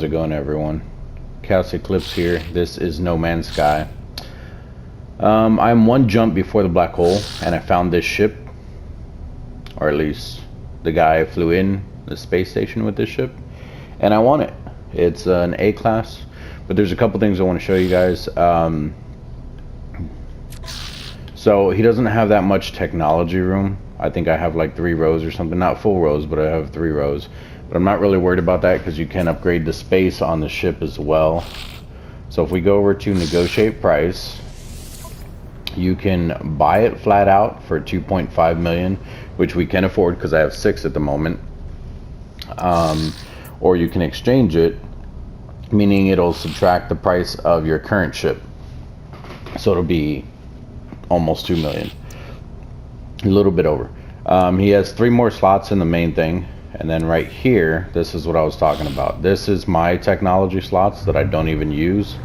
how's it going, everyone? ChaosEclipse here. This is No Man's Sky. I'm one jump before the black hole, and I found this ship, or at least the guy flew in the space station with this ship, and I want it. It's an A class, but there's a couple things I want to show you guys. So he doesn't have that much technology room. I think I have like 3 rows or something, not full rows, but I have 3 rows. But I'm not really worried about that because you can upgrade the space on the ship as well. So if we go over to negotiate price, you can buy it flat out for 2.5 million, which we can afford because I have 6 at the moment. Or you can exchange it, meaning it'll subtract the price of your current ship. So it'll be almost 2 million. A little bit over. He has 3 more slots in the main thing. And then right here, this is what I was talking about. This is my technology slots that I don't even use.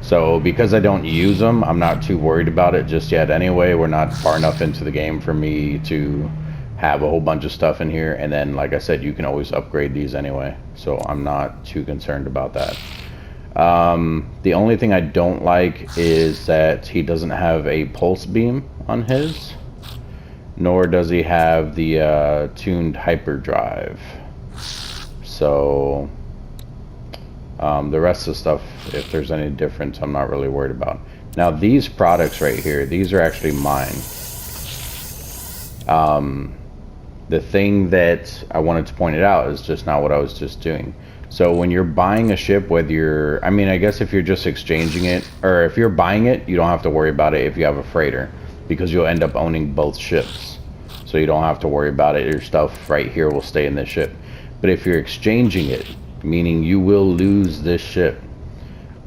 So because I don't use them, I'm not too worried about it just yet anyway. We're not far enough into the game for me to have a whole bunch of stuff in here. And then, like I said, you can always upgrade these anyway. So I'm not too concerned about that. The only thing I don't like is that he doesn't have a pulse beam on his. Nor does he have the tuned hyperdrive. So the rest of the stuff, if there's any difference, I'm not really worried about. Now these products right here, these are actually mine. The thing that I wanted to point it out is just not what I was just doing. So when you're buying a ship, whether you're, I mean, I guess if you're just exchanging it, or if you're buying it, you don't have to worry about it if you have a freighter, because you'll end up owning both ships. So you don't have to worry about it. Your stuff right here will stay in this ship. But if you're exchanging it, meaning you will lose this ship,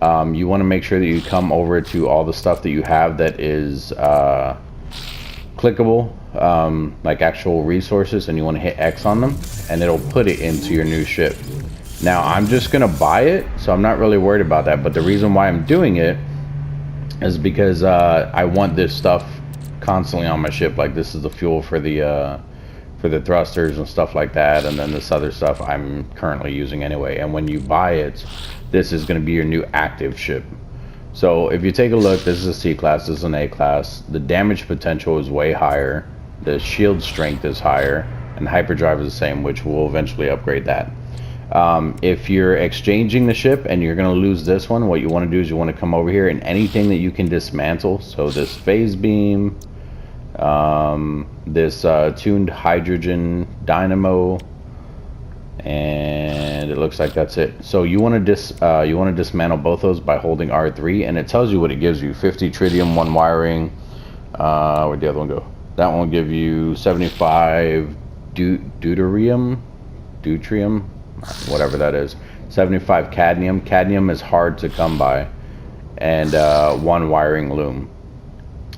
you want to make sure that you come over to all the stuff that you have that is clickable, like actual resources, and you want to hit X on them, and it'll put it into your new ship. Now I'm just gonna buy it, so I'm not really worried about that. But the reason why I'm doing it is because I want this stuff constantly on my ship. Like this is the fuel for the thrusters and stuff like that, and then this other stuff I'm currently using anyway. And when you buy it, this is going to be your new active ship. So if you take a look, this is a C class, this is an A class. The damage potential is way higher, the shield strength is higher, and hyperdrive is the same, which will eventually upgrade that. If you're exchanging the ship and you're going to lose this one, what you want to do is you want to come over here, and anything that you can dismantle, so this phase beam, this tuned hydrogen dynamo, and it looks like that's it. So you want to dismantle both those by holding R3, and it tells you what it gives you: 50 tritium, 1 wiring. Where'd the other one go? That one will give you 75 deuterium, whatever that is. 75 cadmium. Cadmium is hard to come by, and 1 wiring loom.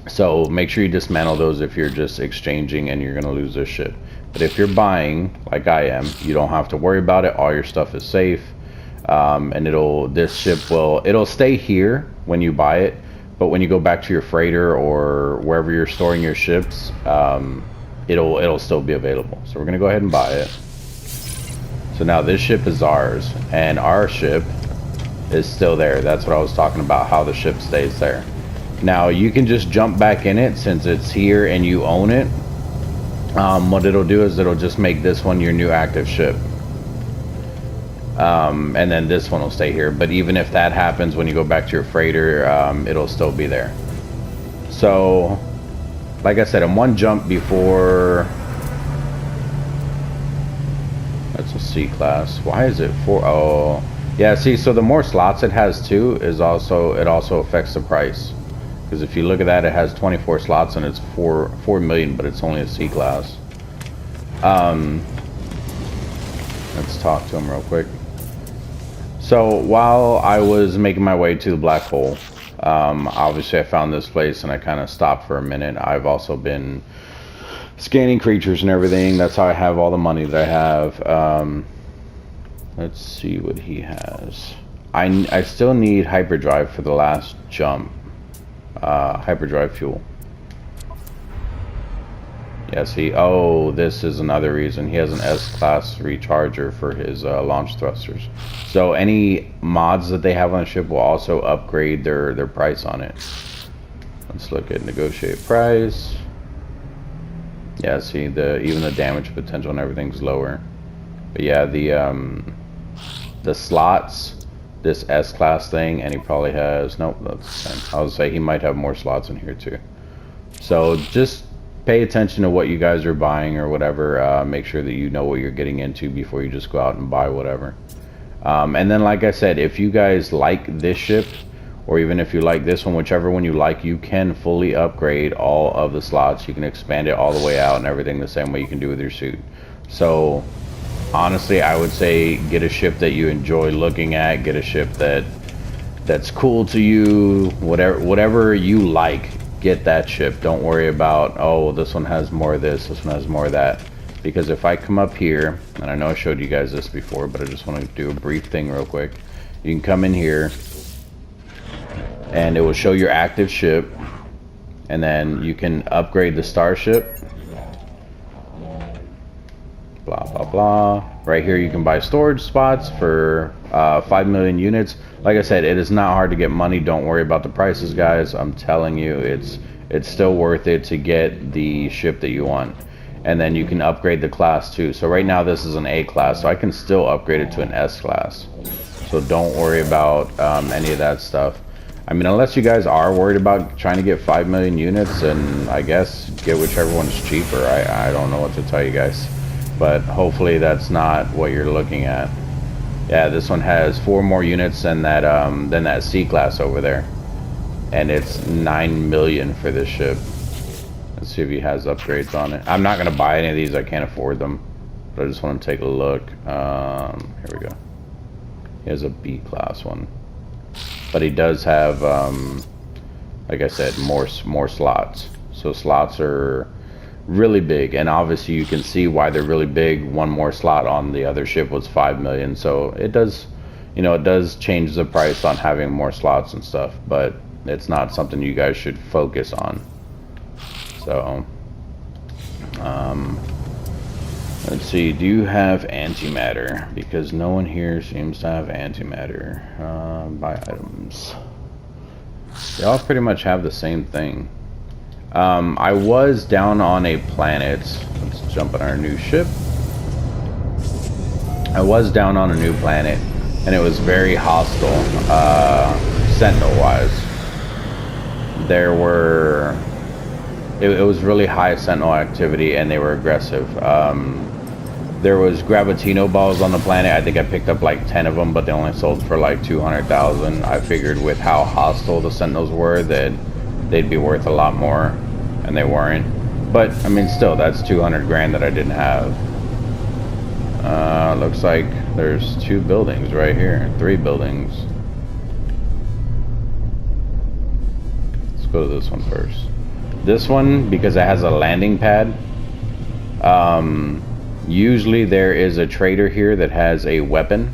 So make sure you dismantle those if you're just exchanging and you're going to lose this ship. But if you're buying, like I am, you don't have to worry about it. All your stuff is safe. And this ship it'll stay here when you buy it. But when you go back to your freighter or wherever you're storing your ships, it'll still be available. So we're going to go ahead and buy it. So now this ship is ours, and our ship is still there. That's what I was talking about, how the ship stays there. Now you can just jump back in it since it's here and you own it. What it'll do is it'll just make this one your new active ship. And then this one will stay here. But even if that happens when you go back to your freighter, it'll still be there. So, like I said, I'm one jump before. That's a C class. Why is it 4? Oh, yeah. See, so the more slots it has too it also affects the price. Because if you look at that, it has 24 slots and it's 4 million, but it's only a C class. Let's talk to him real quick. So while I was making my way to the black hole, obviously I found this place and I kind of stopped for a minute. I've also been scanning creatures and everything. That's how I have all the money that I have. Let's see what he has. I still need hyperdrive for the last jump. Hyperdrive fuel. Yeah, see, oh, this is another reason. He has an S-class recharger for his launch thrusters. So any mods that they have on the ship will also upgrade their price on it. Let's look at negotiate price. Yeah, see, even the damage potential and everything's lower. But yeah, the slots, this S-class thing, and he probably has, nope, that's the same. I would say he might have more slots in here too. So just pay attention to what you guys are buying or whatever. Make sure that you know what you're getting into before you just go out and buy whatever. And then, like I said, if you guys like this ship, or even if you like this one, whichever one you like, you can fully upgrade all of the slots. You can expand it all the way out and everything the same way you can do with your suit. So honestly, I would say get a ship that you enjoy looking at, get a ship that's cool to you, whatever you like, get that ship. Don't worry about, oh, this one has more of this one has more of that. Because if I come up here, and I know I showed you guys this before, but I just want to do a brief thing real quick. You can come in here and it will show your active ship, and then you can upgrade the starship, blah blah blah. Right here you can buy storage spots for 5 million units. Like I said, it is not hard to get money. Don't worry about the prices, guys. I'm telling you, it's still worth it to get the ship that you want. And then you can upgrade the class too. So right now this is an A class, so I can still upgrade it to an S class. So don't worry about any of that stuff. I mean, unless you guys are worried about trying to get 5 million units, and I guess get whichever one's cheaper. I don't know what to tell you guys, but hopefully that's not what you're looking at. Yeah, this one has 4 more units than that C class over there, and it's 9 million for this ship. Let's see if he has upgrades on it. I'm not gonna buy any of these. I can't afford them, but I just want to take a look. Here we go. He has a B class one. But he does have, like I said, more slots. So slots are really big, and obviously you can see why they're really big. One more slot on the other ship was 5 million, so it does, it does change the price on having more slots and stuff. But it's not something you guys should focus on. So, let's see. Do you have antimatter? Because no one here seems to have antimatter. Buy items. They all pretty much have the same thing. I was down on a planet. Let's jump on our new ship. I was down on a new planet, and it was very hostile, sentinel-wise. There were... It was really high sentinel activity, and they were aggressive. There was Gravitino balls on the planet. I think I picked up like 10 of them, but they only sold for like 200,000. I figured with how hostile the sentinels were that they'd be worth a lot more, and they weren't. But I mean, still, that's 200 grand that I didn't have. Looks like there's 2 buildings right here, 3 buildings. Let's go to this one first. This one, because it has a landing pad, usually there is a trader here that has a weapon,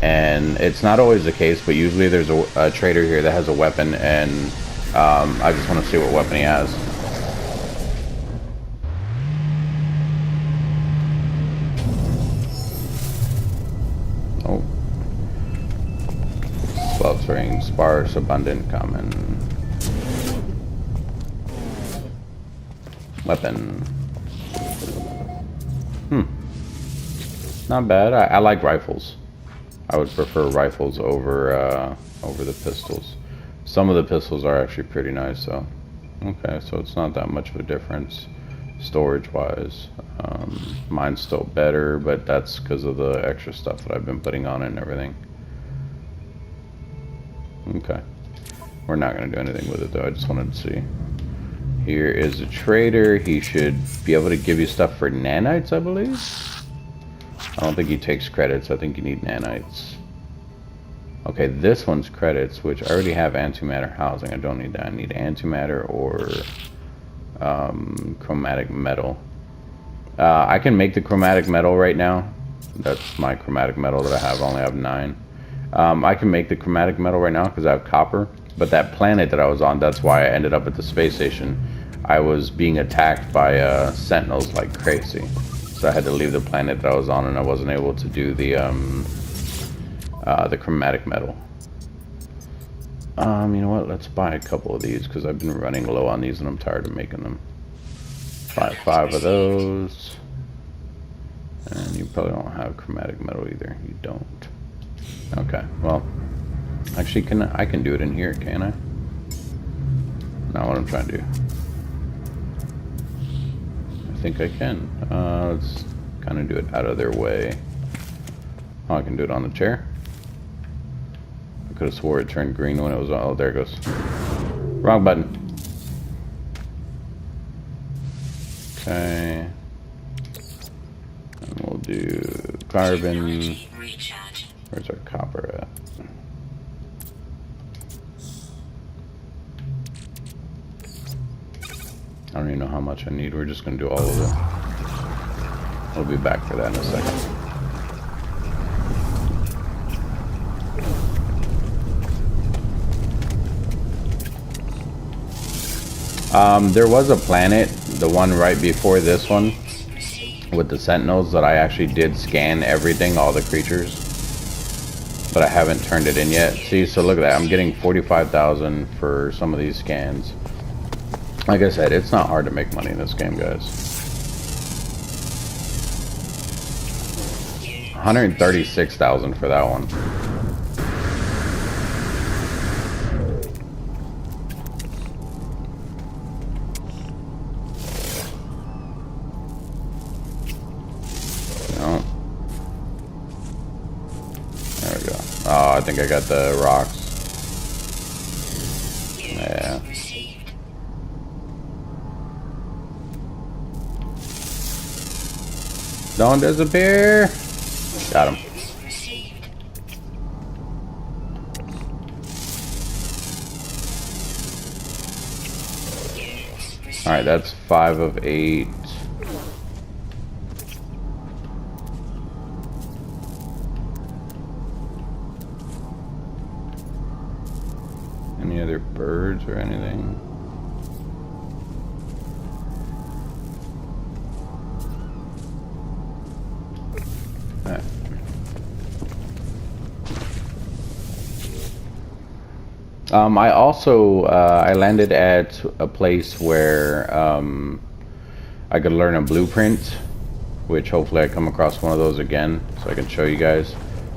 and it's not always the case, but usually there's a trader here that has a weapon, and I just want to see what weapon he has. Oh, sweltering, sparse, abundant, common. Weapon. Not bad. I like rifles. I would prefer rifles over the pistols. Some of the pistols are actually pretty nice, though. Okay, so it's not that much of a difference storage-wise. Mine's still better, but that's because of the extra stuff that I've been putting on it and everything. Okay. We're not going to do anything with it, though. I just wanted to see. Here is a trader. He should be able to give you stuff for nanites, I believe. I don't think he takes credits. I think you need nanites. Okay, this one's credits, which I already have antimatter housing. I don't need that. I need antimatter or chromatic metal. I can make the chromatic metal right now. That's my chromatic metal that I have. I only have 9. I can make the chromatic metal right now because I have copper. But that planet that I was on, that's why I ended up at the space station. I was being attacked by sentinels like crazy. So I had to leave the planet that I was on, and I wasn't able to do the chromatic metal. You know what? Let's buy a couple of these because I've been running low on these and I'm tired of making them. Buy 5 of those. And you probably don't have chromatic metal either. You don't. Okay. Well, actually, I can do it in here, can I? Not what I'm trying to do. I think I can. Let's kind of do it out of their way. Oh, I can do it on the chair. I could have swore it turned green when it was. Oh, there it goes. Wrong button. Okay. And we'll do carbon. Where's our copper at? I don't even know how much I need. We're just going to do all of it. We'll be back for that in a second. There was a planet, the one right before this one, with the sentinels, that I actually did scan everything, all the creatures. But I haven't turned it in yet. See, so look at that. I'm getting 45,000 for some of these scans. Like I said, it's not hard to make money in this game, guys. 136,000 for that one. No. There we go. Oh, I think I got the rocks. Yeah. Don't disappear. Got him. Alright, that's 5 of 8. Any other birds or anything? Alright. I also I landed at a place where I could learn a blueprint, which hopefully I come across one of those again so I can show you guys.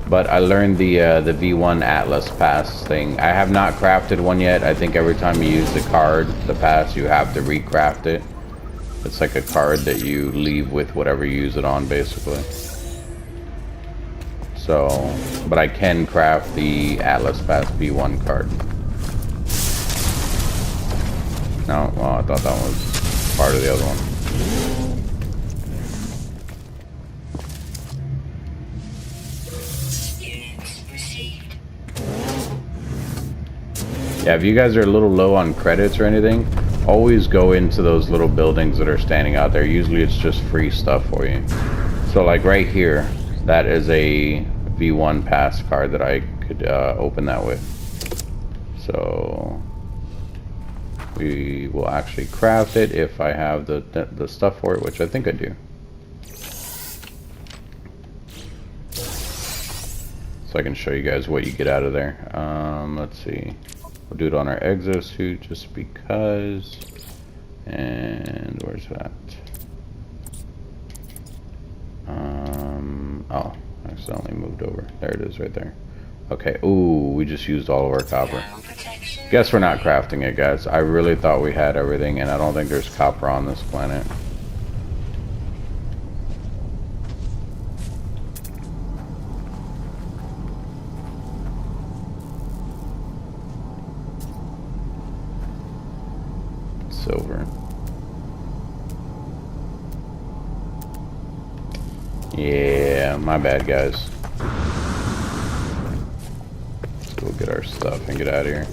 But I learned the V1 Atlas pass thing. I have not crafted one yet. I think every time you use the card, the pass, you have to recraft it. It's like a card that you leave with whatever you use it on, basically. So, but I can craft the Atlas Pass V1 card. No, well, I thought that was part of the other one. Yeah, if you guys are a little low on credits or anything, always go into those little buildings that are standing out there. Usually it's just free stuff for you. So like right here, that is a V1 pass card that I could open that with. So we will actually craft it if I have the stuff for it, which I think I do. So I can show you guys what you get out of there. Let's see. We'll do it on our exosuit just because. And where's that? Oh, I accidentally moved over. There it is right there. Okay, ooh, we just used all of our copper. Guess we're not crafting it, guys. I really thought we had everything, and I don't think there's copper on this planet. Silver. Yeah, my bad, guys. Let's go get our stuff and get out of here.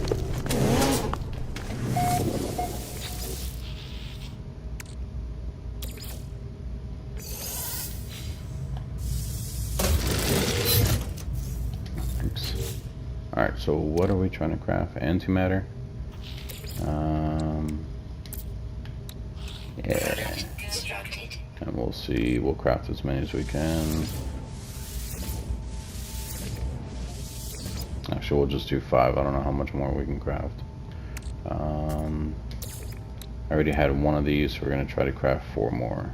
Oops. Alright, so what are we trying to craft? Antimatter. Yeah. And we'll see, we'll craft as many as we can. Actually, we'll just do 5. I don't know how much more we can craft. I already had one of these, so we're going to try to craft 4 more.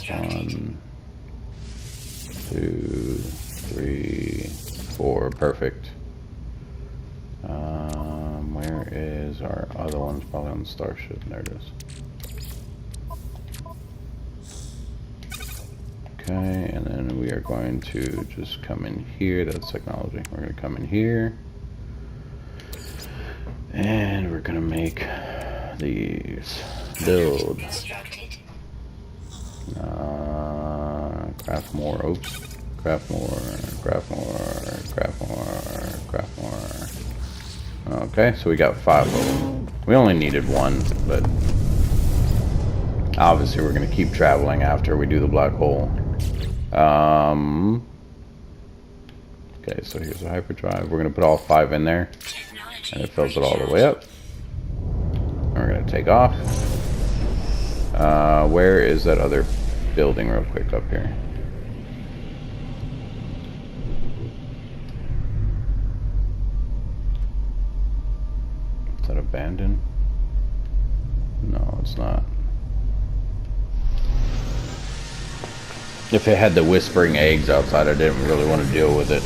1, 2, 3, 4. Perfect. Where is our other one's probably on the starship. There it is. Okay, and then we are going to just come in here. That's technology. We're going to come in here. And we're going to make these. Build. Craft more. Oops. Craft more. Craft more. Craft more. Craft more. Okay, so we got 5 of them. We only needed 1, but obviously we're going to keep traveling after we do the black hole. Okay, so here's a hyperdrive. We're going to put all 5 in there, and it fills it all the way up. And we're going to take off. Where is that other building real quick up here? Is that abandoned? No, it's not. If it had the whispering eggs outside, I didn't really want to deal with it.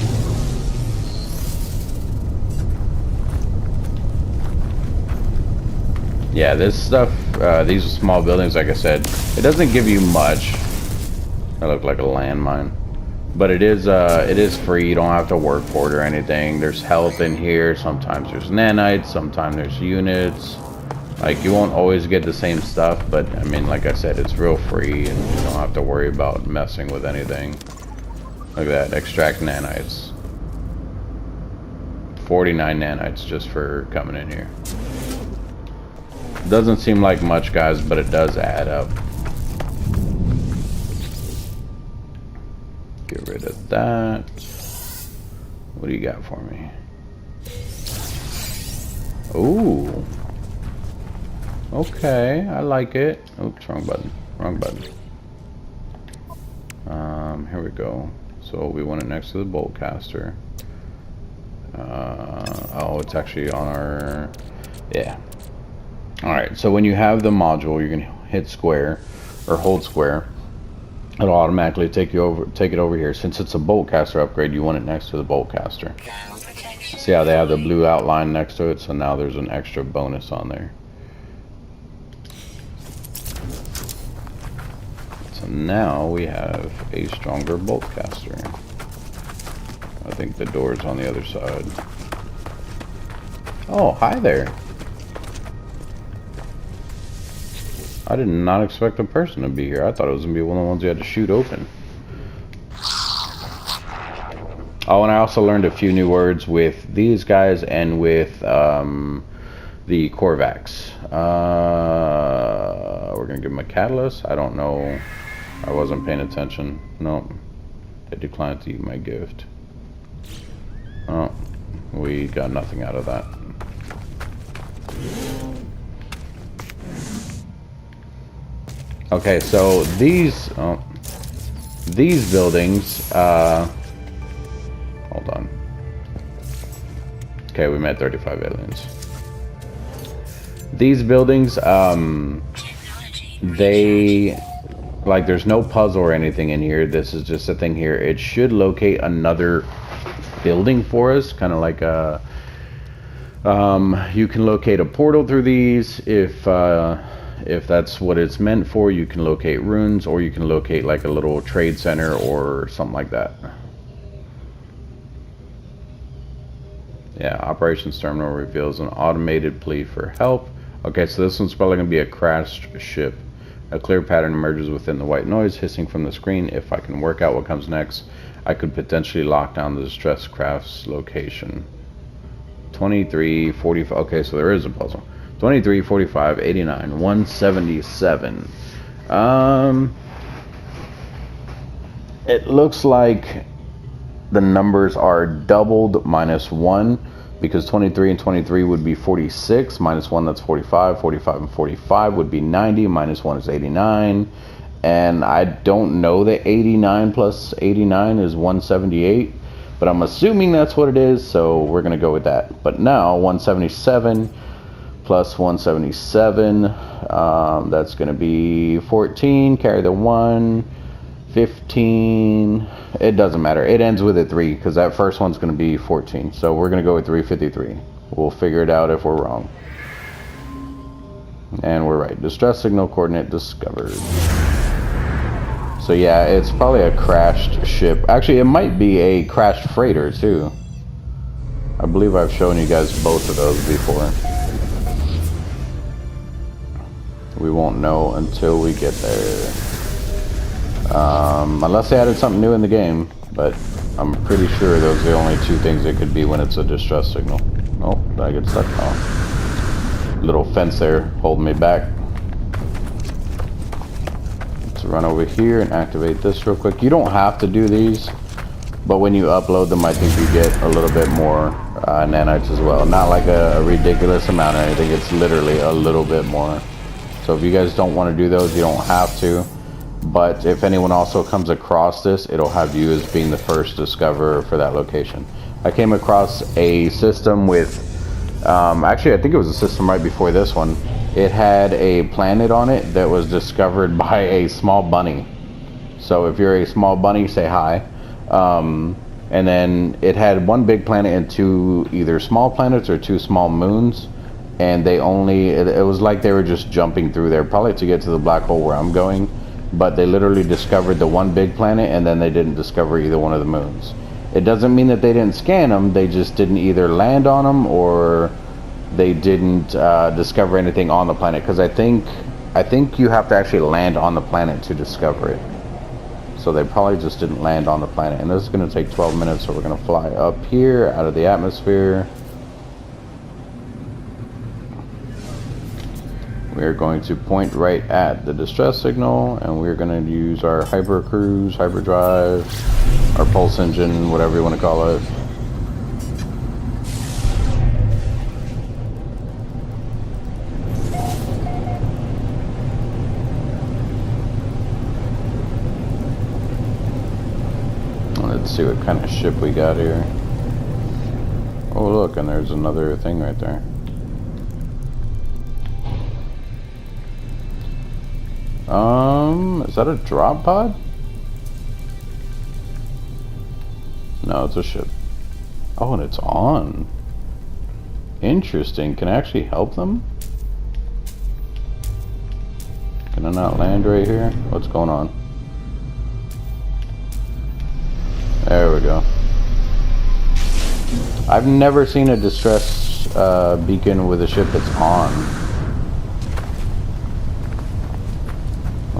Yeah, this stuff, these are small buildings, like I said. It doesn't give you much. That looked like a landmine. But it is free. You don't have to work for it or anything. There's health in here. Sometimes there's nanites. Sometimes there's units. Like, you won't always get the same stuff, but I mean, like I said, it's real free and you don't have to worry about messing with anything. Look at that. Extract nanites. 49 nanites just for coming in here. Doesn't seem like much, guys, but it does add up. Get rid of that. What do you got for me? Ooh. Okay, I like it. Oops, wrong button. Wrong button. Here we go. So we want it next to the bolt caster. Oh, it's actually on our... Yeah. Alright, so when you have the module, you can hit square, or hold square. It'll automatically take it over here. Since it's a bolt caster upgrade, you want it next to the bolt caster. See how they have the blue outline next to it? So now there's an extra bonus on there. So now we have a stronger bolt caster. I think the door's on the other side. Oh, hi there. I did not expect a person to be here. I thought it was going to be one of the ones you had to shoot open. Oh, and I also learned a few new words with these guys and with the Korvax. We're going to give them a catalyst. I don't know. I wasn't paying attention. Nope. They declined to eat my gift. Oh, we got nothing out of that. Okay, so these buildings, hold on. Okay, we met 35 aliens. These buildings, like, there's no puzzle or anything in here. This is just a thing here. It should locate another building for us, kind of like a, you can locate a portal through these if that's what it's meant for. You can locate runes, or you can locate like a little trade center or something like that. Yeah, operations terminal reveals an automated plea for help. Okay, so this one's probably going to be a crashed ship. A clear pattern emerges within the white noise hissing from the screen. If I can work out what comes next, I could potentially lock down the distressed craft's location. 23, 45. Okay, so there is a puzzle. 23, 45, 89, 177. It looks like the numbers are doubled minus 1. because 23 and 23 would be 46, minus 1, that's 45. 45 and 45 would be 90, minus 1 is 89. And I don't know that 89 plus 89 is 178, but I'm assuming that's what it is, so we're going to go with that. But now 177 plus 177, that's going to be 14, carry the 1, 15, it doesn't matter. It ends with a 3 because that first one's going to be 14. So we're going to go with 353. We'll figure it out if we're wrong. And we're right. Distress signal coordinate discovered. So yeah, it's probably a crashed ship. Actually, it might be a crashed freighter too. I believe I've shown you guys both of those before. We won't know until we get there. Unless they added something new in the game, but I'm pretty sure those are the only two things it could be when it's a distress signal. Oh, did I get stuck? Oh. Little fence there holding me back. Let's run over here and activate this real quick. You don't have to do these, but when you upload them, I think you get a little bit more nanites as well. Not like a ridiculous amount or anything, it's literally a little bit more. So if you guys don't want to do those, you don't have to. But if anyone also comes across this, it'll have you as being the first discoverer for that location. I came across a system with, actually I think it was a system right before this one. It had a planet on it that was discovered by a small bunny. So if you're a small bunny, say hi. And then it had one big planet and two either small planets or two small moons. And they only, it was like they were just jumping through there, probably to get to the black hole where I'm going. But they literally discovered the one big planet and then they didn't discover either one of the moons. It doesn't mean that they didn't scan them, they just didn't either land on them or they didn't discover anything on the planet. Because I think you have to actually land on the planet to discover it. So they probably just didn't land on the planet. And this is going to take 12 minutes, so we're going to fly up here out of the atmosphere. We're going to point right at the distress signal, and we're going to use our hyper cruise, hyperdrive, our pulse engine, whatever you want to call it. Let's see what kind of ship we got here. Oh look, and there's another thing right there. Is that a drop pod? No, it's a ship. Oh, and it's on. Interesting. Can I actually help them? Can I not land right here? What's going on? There we go. I've never seen a distress beacon with a ship that's on.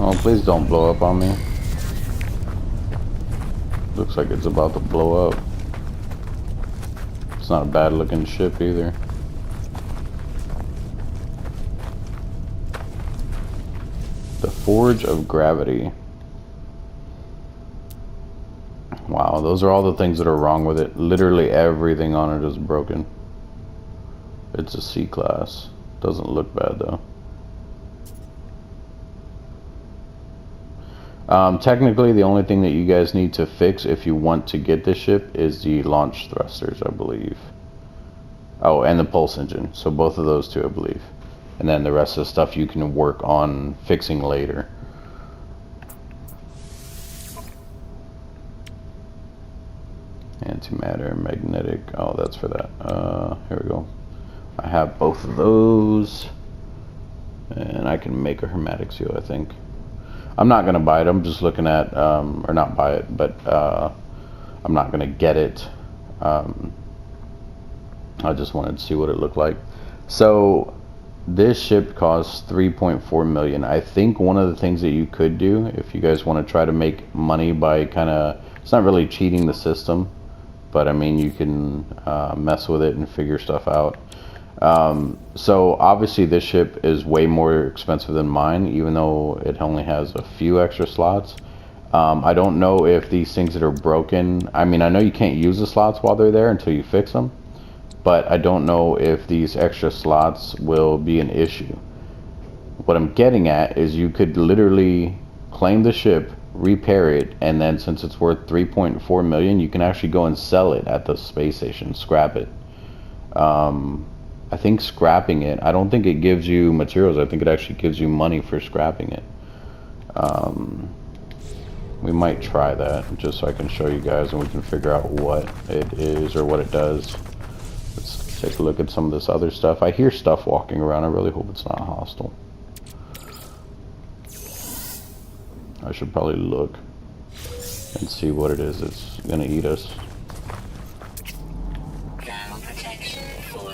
Oh, please don't blow up on me. Looks like it's about to blow up. It's not a bad looking ship either. The Forge of Gravity. Wow, those are all the things that are wrong with it. Literally everything on it is broken. It's a C class. Doesn't look bad though. Technically, the only thing that you guys need to fix if you want to get this ship is the launch thrusters, I believe. Oh, and the pulse engine. So both of those two, I believe. And then the rest of the stuff you can work on fixing later. Antimatter, magnetic. Oh, that's for that. Here we go. I have both of those. And I can make a hermetic seal, I think. I'm not going to buy it. I'm just looking at, or not buy it, but I'm not going to get it. I just wanted to see what it looked like. So this ship costs 3.4 million. I think one of the things that you could do if you guys want to try to make money by kind of, it's not really cheating the system, but I mean, you can mess with it and figure stuff out. So obviously this ship is way more expensive than mine, even though it only has a few extra slots. I don't know if these things that are broken, I mean, I know you can't use the slots while they're there until you fix them, but I don't know if these extra slots will be an issue. What I'm getting at is you could literally claim the ship, repair it, and then since it's worth 3.4 million, you can actually go and sell it at the space station, scrap it. I think scrapping it, I don't think it gives you materials. I think it actually gives you money for scrapping it. We might try that just so I can show you guys and we can figure out what it is or what it does. Let's take a look at some of this other stuff. I hear stuff walking around. I really hope it's not hostile. I should probably look and see what it is that's gonna eat us.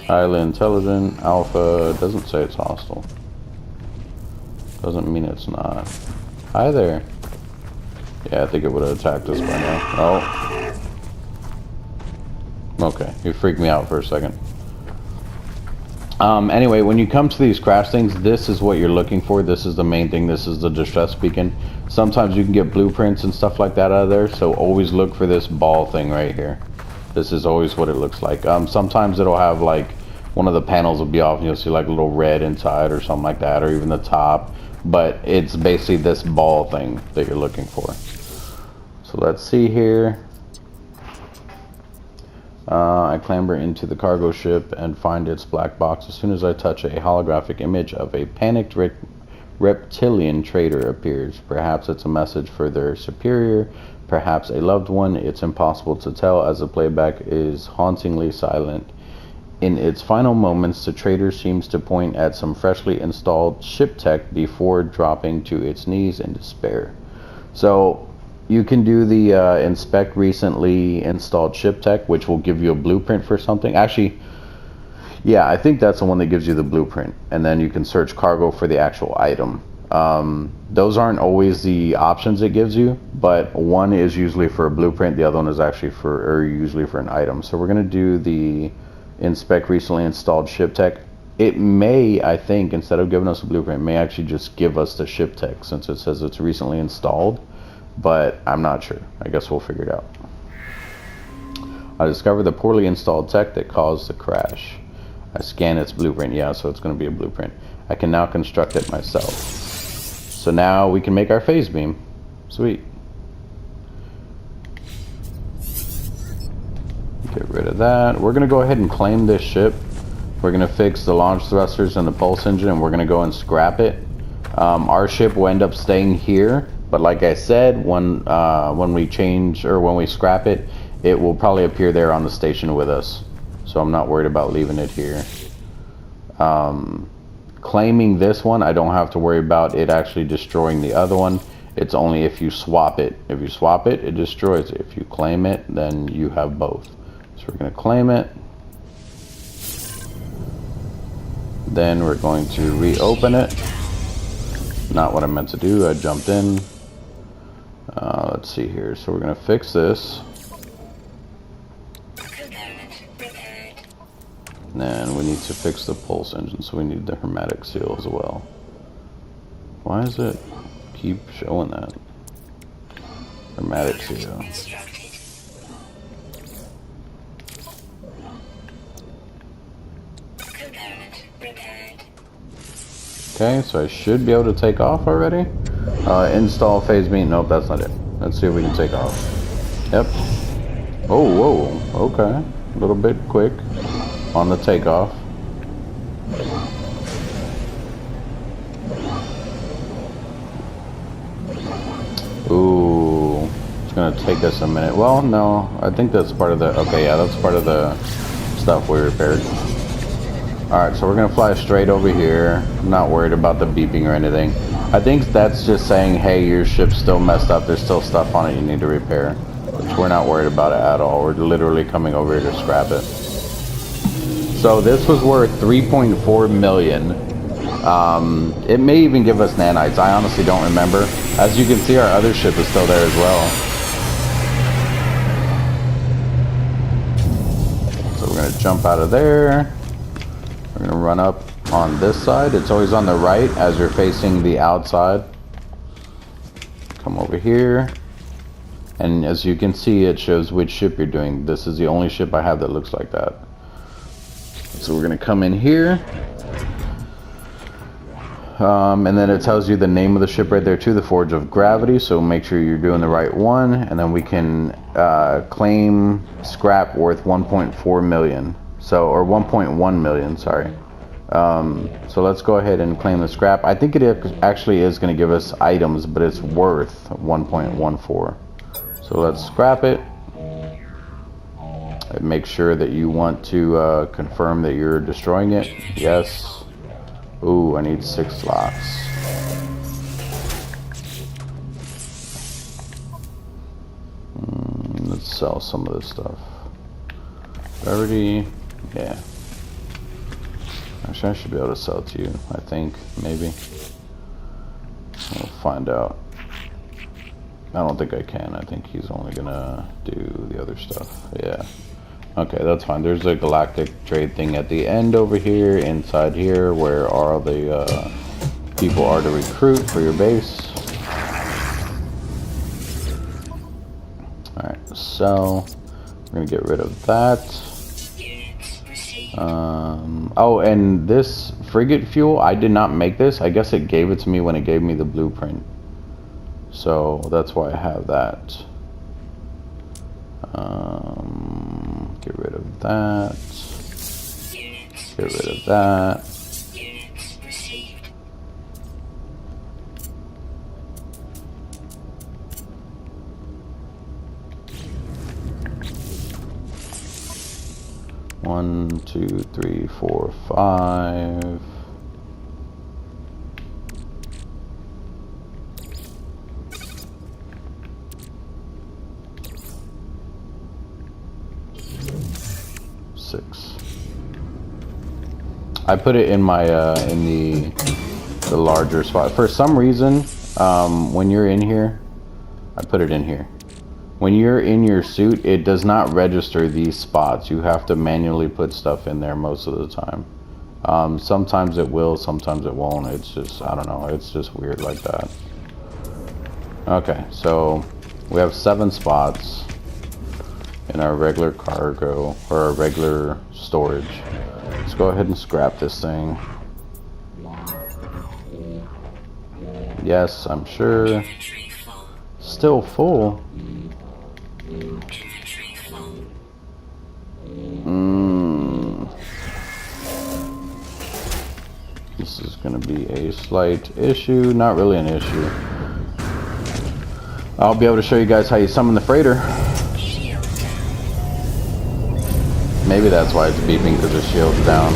Highly intelligent, alpha, doesn't say it's hostile. Doesn't mean it's not. Hi there. Yeah, I think it would have attacked us by now. Oh. Okay, you freaked me out for a second. Anyway, when you come to these crash things, this is what you're looking for. This is the main thing. This is the distress beacon. Sometimes you can get blueprints and stuff like that out of there, so always look for this ball thing right here. This is always what it looks like. Sometimes it'll have like one of the panels will be off and you'll see like a little red inside or something like that, or even the top, but it's basically this ball thing that you're looking for. So let's see here. I clamber into the cargo ship and find its black box. As soon as I touch a holographic image of a panicked reptilian trader appears. Perhaps it's a message for their superior, perhaps a loved one. It's impossible to tell as the playback is hauntingly silent. In its final moments, the trader seems to point at some freshly installed ship tech before dropping to its knees in despair. So you can do the inspect recently installed ship tech, which will give you a blueprint for something. Actually, yeah, I think that's the one that gives you the blueprint. And then you can search cargo for the actual item. Those aren't always the options it gives you, but one is usually for a blueprint. The other one is actually usually for an item. So we're going to do the inspect recently installed ship tech. It may, I think, instead of giving us a blueprint, it may actually just give us the ship tech since it says it's recently installed. But I'm not sure. I guess we'll figure it out. I discovered the poorly installed tech that caused the crash. I scan its blueprint. Yeah, so it's going to be a blueprint. I can now construct it myself. So now we can make our phase beam. Sweet. Get rid of that. We're going to go ahead and claim this ship. We're going to fix the launch thrusters and the pulse engine, and we're going to go and scrap it. Our ship will end up staying here. But like I said, when we change or when we scrap it, it will probably appear there on the station with us. So I'm not worried about leaving it here. Claiming this one, I don't have to worry about it actually destroying the other one. It's only if you swap it. If you swap it, it destroys it. If you claim it, then you have both. So we're going to claim it. Then we're going to reopen it. Not what I meant to do. I jumped in. Let's see here. So we're going to fix this. And then we need to fix the pulse engine. So we need the hermetic seal as well. Why does it keep showing that? Hermetic seal. Okay, so I should be able to take off already. Install phase beam. Nope, that's not it. Let's see if we can take off. Yep. Oh, whoa. Okay. A little bit quick on the takeoff. Ooh. It's going to take us a minute. Well, no. I think that's part of the... Okay, yeah, that's part of the stuff we repaired. Alright, so we're going to fly straight over here. I'm not worried about the beeping or anything. I think that's just saying, hey, your ship's still messed up. There's still stuff on it you need to repair. Which we're not worried about it at all. We're literally coming over here to scrap it. So this was worth 3.4 million. It may even give us nanites. I honestly don't remember. As you can see, our other ship is still there as well. So we're going to jump out of there. We're going to run up on this side. It's always on the right as you're facing the outside. Come over here. And as you can see, it shows which ship you're doing. This is the only ship I have that looks like that. So we're gonna come in here. And then it tells you the name of the ship right there too, the Forge of Gravity, so make sure you're doing the right one. And then we can claim scrap worth 1.4 million, so, or 1.1 million, sorry. So let's go ahead and claim the scrap. I think it actually is going to give us items, but it's worth 1.14. So let's scrap it. And make sure that you want to confirm that you're destroying it. Yes. Ooh, I need 6 slots. Let's sell some of this stuff. Already, yeah. Actually, I should be able to sell it to you, I think, maybe. We'll find out. I don't think I can. I think he's only gonna do the other stuff. Yeah. Okay, that's fine. There's a galactic trade thing at the end over here, inside here, where all the people are to recruit for your base. Alright, so we're gonna get rid of that. Oh, and this frigate fuel, I did not make this. I guess it gave it to me when it gave me the blueprint. So that's why I have that. Get rid of that. Get rid of that. One, two, three, four, 5. I put it in my in the larger spot. For some reason, when you're in here, I put it in here. When you're in your suit, it does not register these spots. You have to manually put stuff in there most of the time. Sometimes it will, sometimes it won't. It's just, I don't know, it's just weird like that. Okay, so we have 7 spots in our regular cargo, or our regular storage. Let's go ahead and scrap this thing. Yes, I'm sure. Still full. This is going to be a slight issue. Not really an issue. I'll be able to show you guys how you summon the freighter. Maybe that's why it's beeping, because the shield's down.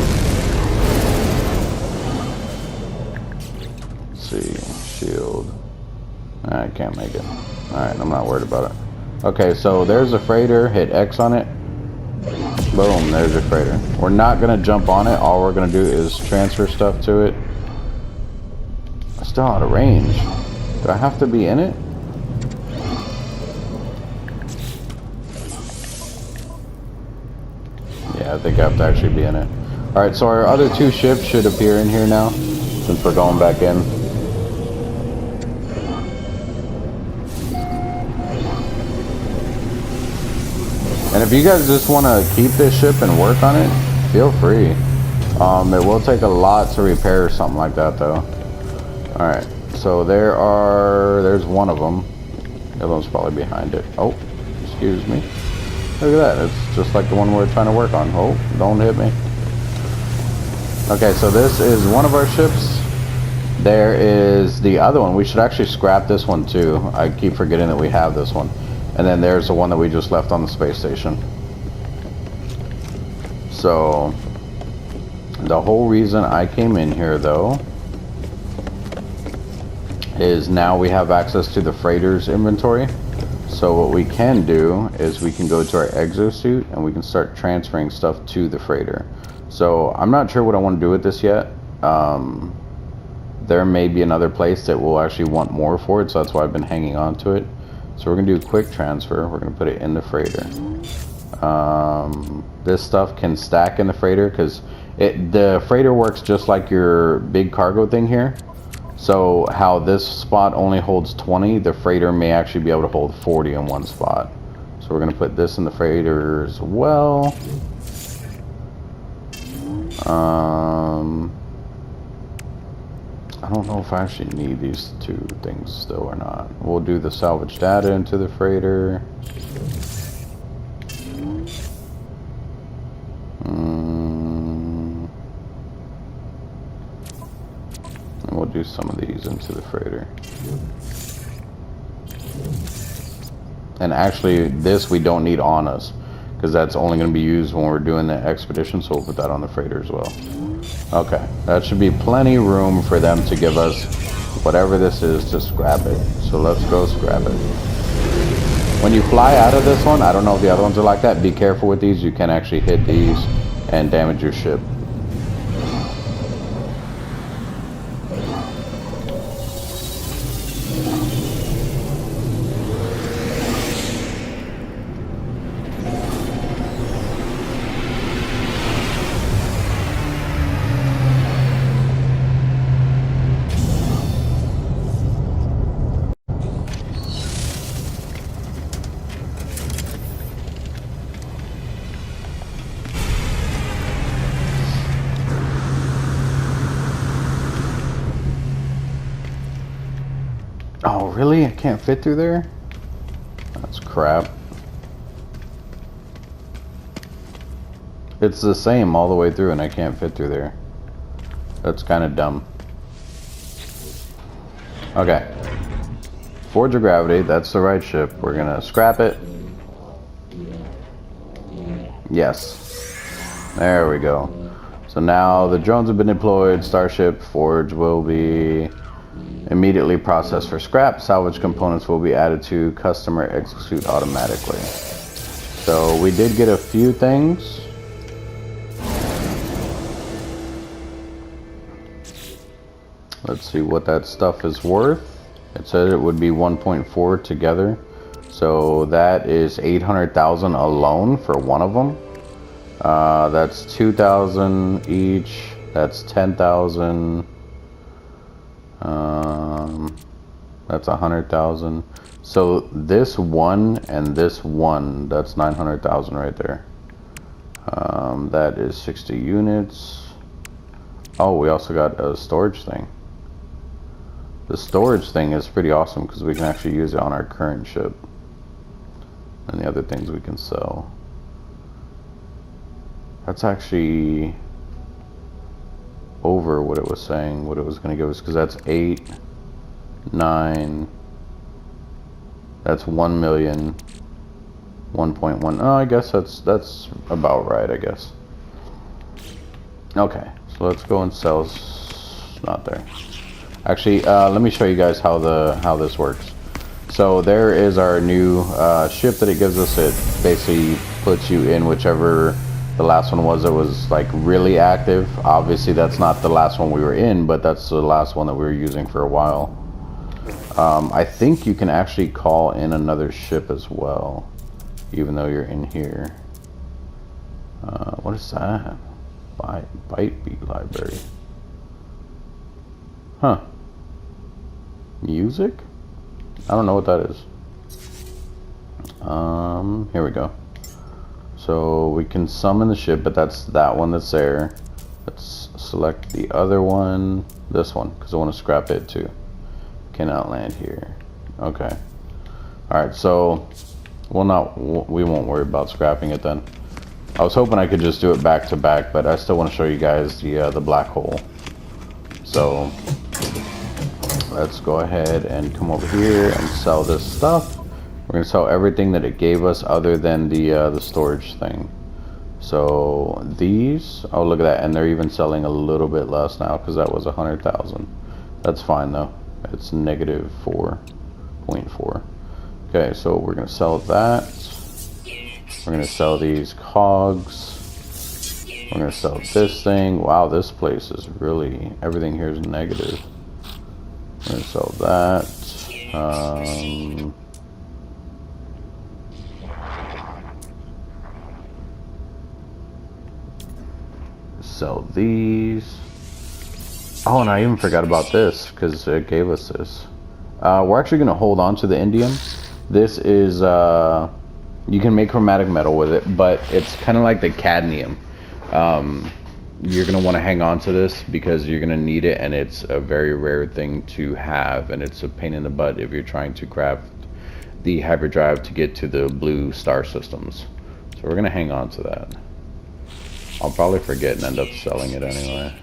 Let's see, shield. I can't make it. Alright, I'm not worried about it. Okay, so there's a freighter. Hit X on it. Boom, there's your freighter. We're not going to jump on it. All we're going to do is transfer stuff to it. I'm still out of range. Do I have to be in it? Yeah, I think I have to actually be in it. Alright, so our other 2 ships should appear in here now, since we're going back in. And if you guys just want to keep this ship and work on it, feel free. It will take a lot to repair something like that, though. Alright, so there's one of them. The other one's probably behind it. Oh, excuse me. Look at that, it's just like the one we're trying to work on. Oh, don't hit me. Okay, so this is one of our ships. There is the other one. We should actually scrap this one too. I keep forgetting that we have this one. And then there's the one that we just left on the space station. So the whole reason I came in here, though, is now we have access to the freighter's inventory. So what we can do is we can go to our exosuit and we can start transferring stuff to the freighter. So I'm not sure what I want to do with this yet. There may be another place that will actually want more for it, so that's why I've been hanging on to it. So we're going to do a quick transfer. We're going to put it in the freighter. This stuff can stack in the freighter because the freighter works just like your big cargo thing here. So how this spot only holds 20, the freighter may actually be able to hold 40 in one spot. So we're going to put this in the freighter as well. I don't know if I actually need these two things still or not. We'll do the salvage data into the freighter. And we'll do some of these into the freighter. And actually, this we don't need on us, because that's only going to be used when we're doing the expedition, so we'll put that on the freighter as well. Okay, that should be plenty of room for them to give us whatever this is to scrap it. So let's go scrap it. When you fly out of this one, I don't know if the other ones are like that, be careful with these. You can actually hit these and damage your ship. Oh, really? I can't fit through there? That's crap. It's the same all the way through and I can't fit through there. That's kind of dumb. Okay. Forge of Gravity, that's the right ship. We're gonna scrap it. Yes. There we go. So now the drones have been deployed. Starship Forge will be immediately processed for scrap. Salvage components will be added to customer execute automatically. So we did get a few things. Let's see what that stuff is worth. It said it would be 1.4 together. So that is 800,000 alone for one of them. That's 2,000 each. That's 10,000. That's 100,000. So this one and this one, that's 900,000 right there. That is 60 units. Oh, we also got a storage thing. The storage thing is pretty awesome because we can actually use it on our current ship. And the other things we can sell. That's actually over what it was saying, what it was going to give us, because that's 8, 9, that's 1 million, 1.1. Oh, I guess that's about right, I guess. Okay, so let's go and sell. Not there. Actually, let me show you guys how this works. So there is our new ship that it gives us. It basically puts you in whichever the last one was that was like really active. Obviously that's not the last one we were in, but that's the last one that we were using for a while. I think you can actually call in another ship as well, even though you're in here. What is that? Bytebeat library. Huh. Music? I don't know what that is. Here we go. So we can summon the ship, but that's that one that's there. Let's select the other one, this one, because I want to scrap it too. Cannot land here. Okay. Alright, so we won't worry about scrapping it then. I was hoping I could just do it back to back, but I still want to show you guys the black hole. So let's go ahead and come over here and sell this stuff. We're going to sell everything that it gave us other than the storage thing. So these, oh look at that, and they're even selling a little bit less now because that was 100,000. That's fine though. It's negative 4.4. Okay, so we're going to sell that. We're going to sell these cogs. We're going to sell this thing. Wow, this place is really, everything here is negative. We're going to sell that. Sell these. Oh, and I even forgot about this because it gave us this. We're actually going to hold on to the indium. This is, you can make chromatic metal with it, but it's kind of like the cadmium. you're going to want to hang on to this because you're going to need it, and it's a very rare thing to have, and it's a pain in the butt if you're trying to craft the hyperdrive to get to the blue star systems. So we're going to hang on to that. I'll probably forget and end up selling it anyway.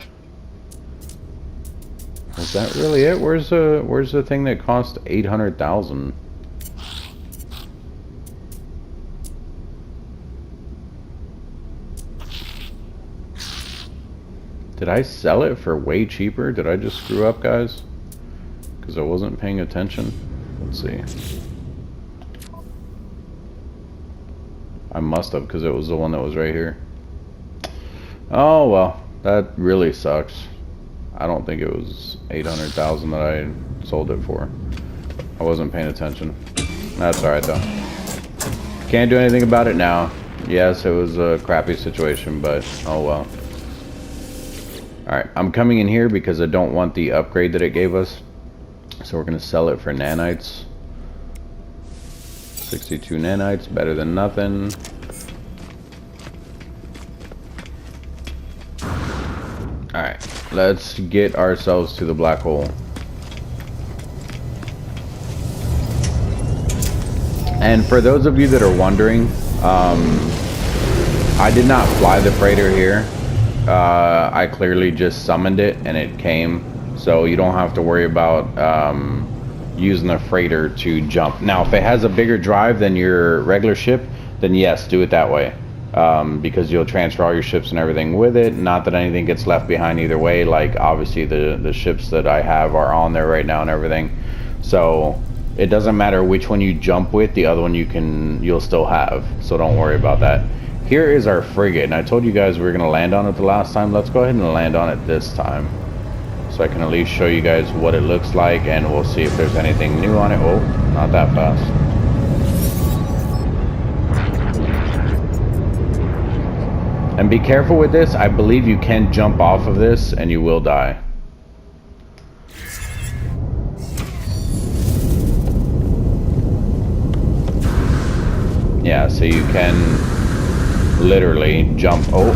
Is that really it? Where's the thing that cost 800,000? Did I sell it for way cheaper? Did I just screw up, guys? Because I wasn't paying attention. Let's see. I must have, because it was the one that was right here. Oh well, that really sucks. I don't think it was 800,000 that I sold it for. I wasn't paying attention. That's alright though. Can't do anything about it now. Yes, it was a crappy situation, but oh well. Alright, I'm coming in here because I don't want the upgrade that it gave us. So we're going to sell it for nanites. 62 nanites, better than nothing. Alright, let's get ourselves to the black hole. And for those of you that are wondering, I did not fly the freighter here. I clearly just summoned it and it came, so you don't have to worry about using the freighter to jump. Now if it has a bigger drive than your regular ship, then yes, do it that way, because you'll transfer all your ships and everything with it. Not that anything gets left behind either way. Like obviously the ships that I have are on there right now and everything, so it doesn't matter which one you jump with, the other one you'll still have, so don't worry about that. Here is our frigate, and I told you guys we were going to land on it the last time. Let's go ahead and land on it this time, so I can at least show you guys what it looks like, and we'll see if there's anything new on it. Oh, not that fast. And be careful with this. I believe you can jump off of this, and you will die. Yeah, so you can literally jump. Oh,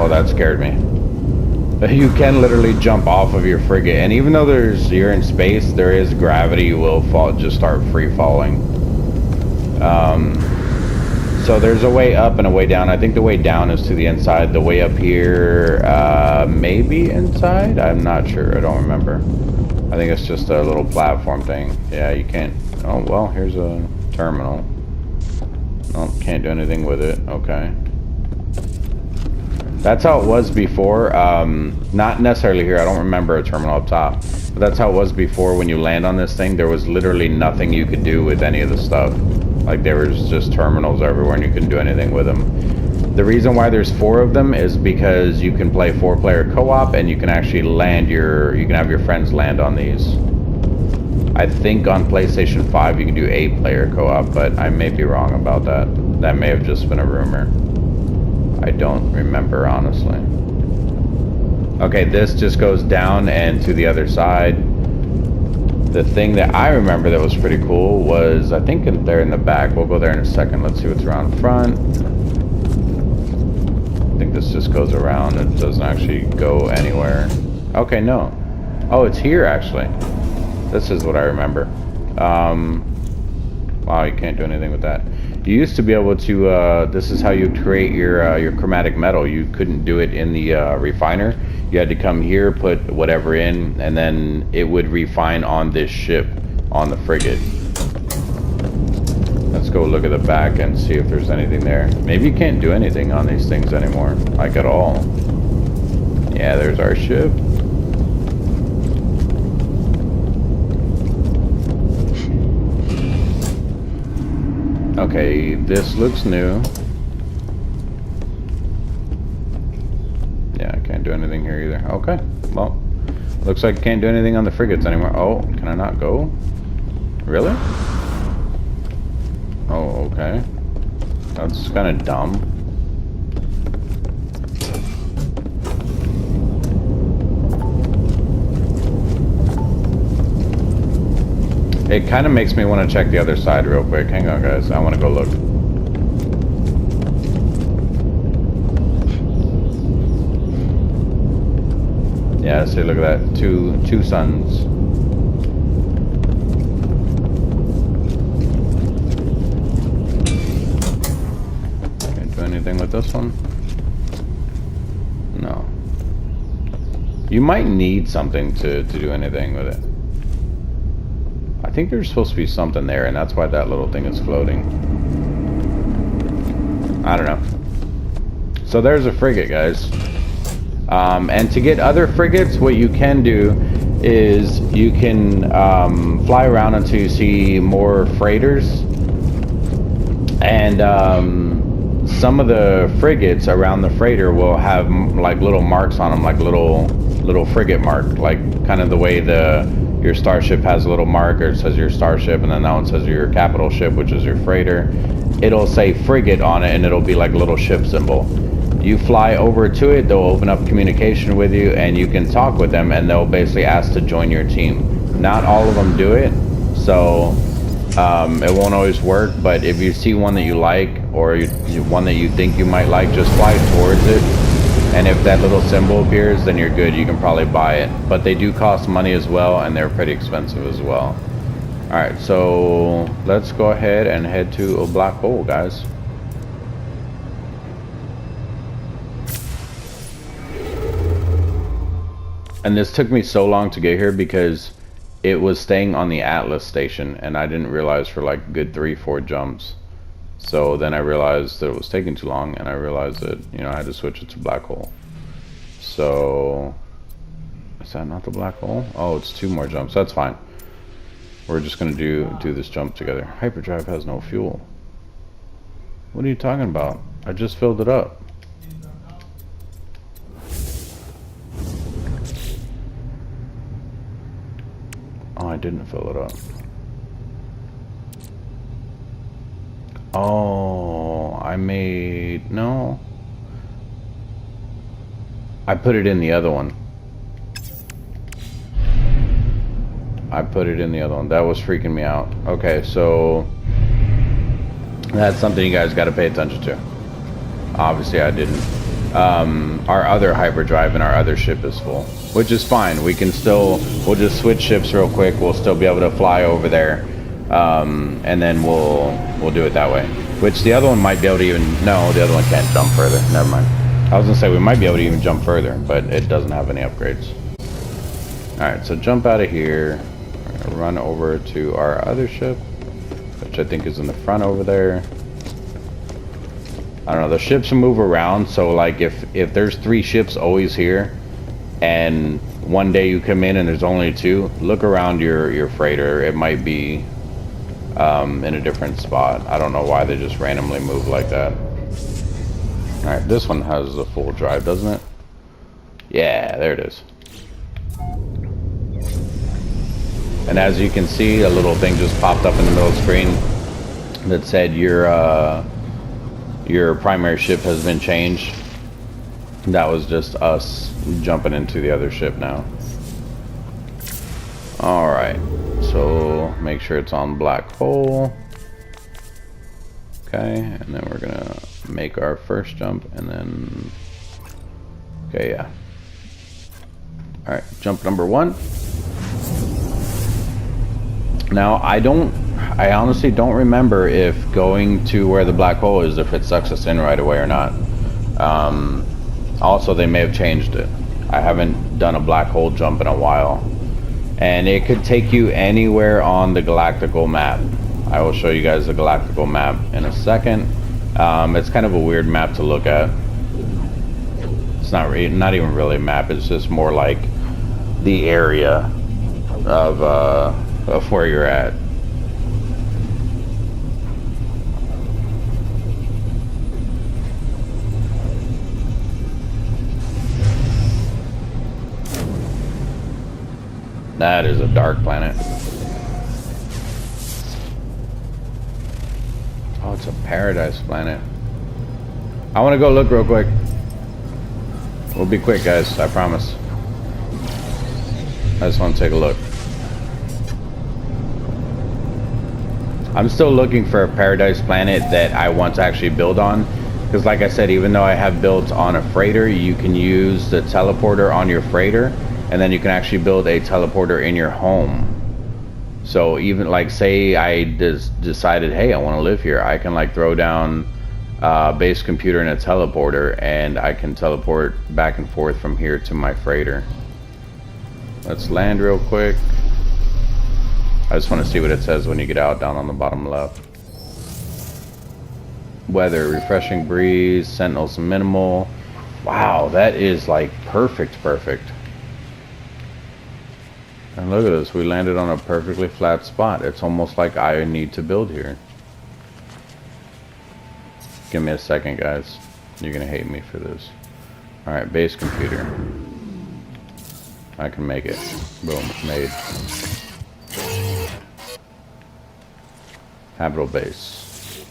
that scared me. You can literally jump off of your frigate, and even though you're in space, there is gravity. You will fall, just start free falling. So there's a way up and a way down. I think the way down is to the inside. The way up here, maybe inside. I'm not sure. I don't remember. I think it's just a little platform thing. Yeah, you can't. Oh well, here's a terminal. Oh, can't do anything with it. Okay. That's how it was before. Not necessarily here. I don't remember a terminal up top. But that's how it was before. When you land on this thing, there was literally nothing you could do with any of the stuff. Like there was just terminals everywhere and you couldn't do anything with them. The reason why there's 4 of them is because you can play 4-player co-op, and you can actually you can have your friends land on these. I think on PlayStation 5 you can do 8-player co-op, but I may be wrong about that. That may have just been a rumor. I don't remember, honestly. Okay, this just goes down and to the other side. The thing that I remember that was pretty cool was, I think there in the back. We'll go there in a second. Let's see what's around front. I think this just goes around. It doesn't actually go anywhere. Okay, no. Oh, it's here, actually. This is what I remember. Wow, you can't do anything with that. You used to be able to, this is how you create your chromatic metal. You couldn't do it in the refiner. You had to come here, put whatever in, and then it would refine on this ship, on the frigate. Let's go look at the back and see if there's anything there. Maybe you can't do anything on these things anymore, like at all. Yeah, there's our ship. Okay, this looks new. Yeah, I can't do anything here either. Okay, well, looks like I can't do anything on the frigates anymore. Oh, can I not go? Really? Oh, okay. That's kind of dumb. It kind of makes me want to check the other side real quick. Hang on, guys. I want to go look. Yeah, see, look at that. Two suns. Can't do anything with this one. No. You might need something to do anything with it. I think there's supposed to be something there, and that's why that little thing is floating. I don't know. So there's a frigate, guys. And to get other frigates, what you can do is you can fly around until you see more freighters. And some of the frigates around the freighter will have like little marks on them, like little frigate mark, like kind of the way your starship has a little mark, or it says your starship, and then that one says your capital ship, which is your freighter. It'll say frigate on it, and it'll be like a little ship symbol. You fly over to it, they'll open up communication with you, and you can talk with them, and they'll basically ask to join your team. Not all of them do it, so it won't always work, but if you see one that you like, or one that you think you might like, just fly towards it, and if that little symbol appears, then you're good. You can probably buy it, but they do cost money as well, and they're pretty expensive as well. Alright, so let's go ahead and head to a black hole, guys. And this took me so long to get here because it was staying on the Atlas station, and I didn't realize for like a good 3-4 jumps. So then I realized that it was taking too long, and I realized that, you know, I had to switch it to black hole. So is that not the black hole? Oh, it's 2 more jumps. That's fine. We're just gonna do this jump together. Hyperdrive has no fuel. What are you talking about? I just filled it up. Oh, I didn't fill it up. Oh, no. I put it in the other one. That was freaking me out. Okay, so that's something you guys got to pay attention to. Obviously, I didn't. Our other hyperdrive and our other ship is full, which is fine. We'll just switch ships real quick. We'll still be able to fly over there, and then we'll do it that way. Which the other one might be able to even. No, the other one can't jump further. Never mind. I was gonna say we might be able to even jump further, but it doesn't have any upgrades. All right, so jump out of here. We're gonna run over to our other ship, which I think is in the front over there. I don't know, the ships move around, so like if there's 3 ships always here, and one day you come in and there's only 2, look around your freighter. It might be in a different spot. I don't know why they just randomly move like that. Alright, this one has a full drive, doesn't it? Yeah, there it is. And as you can see, a little thing just popped up in the middle of the screen that said your primary ship has been changed. That was just us jumping into the other ship now. Alright, so make sure it's on black hole. Okay, and then we're gonna make our first jump, and then okay, yeah. Alright, jump number 1. Now I honestly don't remember if going to where the black hole is, if it sucks us in right away or not. Also, they may have changed it. I haven't done a black hole jump in a while. And it could take you anywhere on the galactical map. I will show you guys the galactical map in a second. It's kind of a weird map to look at. It's not even really a map, it's just more like the area of where you're at. That is a dark planet. Oh, it's a paradise planet. I want to go look real quick. We'll be quick, guys, I promise. I just want to take a look. I'm still looking for a paradise planet that I want to actually build on. Because like I said, even though I have built on a freighter, you can use the teleporter on your freighter And then you can actually build a teleporter in your home. So even like, say I decided, hey, I want to live here, I can like throw down base computer and a teleporter, and I can teleport back and forth from here to my freighter. Let's land real quick. I just want to see what it says when you get out, down on the bottom left. Weather, refreshing breeze, sentinels minimal. Wow, that is like perfect. And look at this, we landed on a perfectly flat spot. It's almost like I need to build here. Give me a second, guys. You're gonna hate me for this. Alright, base computer. I can make it. Boom, made. Habitable base.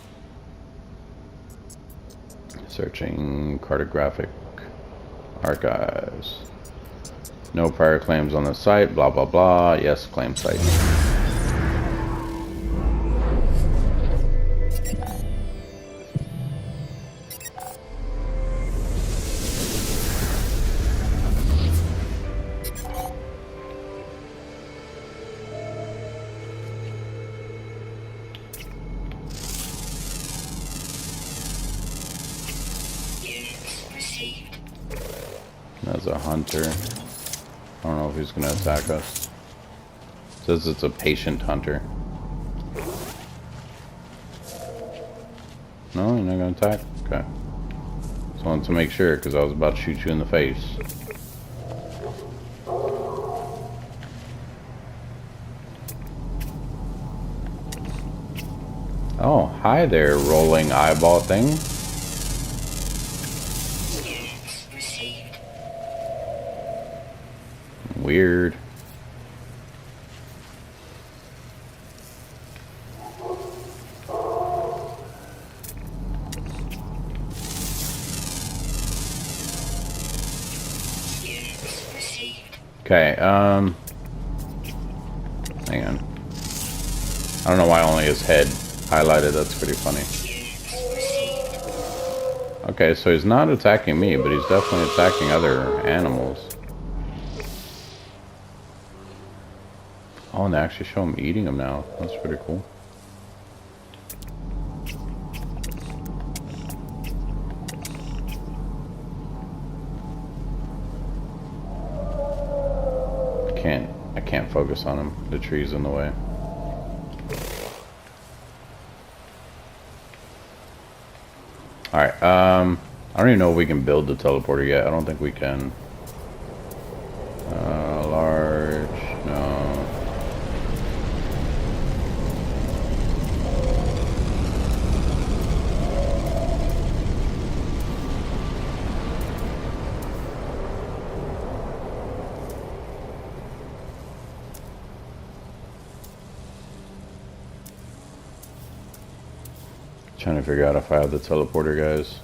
Searching cartographic archives. No prior claims on the site, blah blah blah. Yes, claim site. That's a hunter. I don't know if he's gonna attack us. It says it's a patient hunter. No, you're not gonna attack? Okay. Just wanted to make sure, because I was about to shoot you in the face. Oh, hi there, rolling eyeball thing. Weird. Okay, hang on. I don't know why only his head highlighted, that's pretty funny. Okay, so he's not attacking me, but he's definitely attacking other animals. Oh, and they actually show him eating them now. That's pretty cool. I can't focus on him. The tree's in the way. Alright, I don't even know if we can build the teleporter yet. I don't think we can. Large, no. Trying to figure out if I have the teleporter, guys.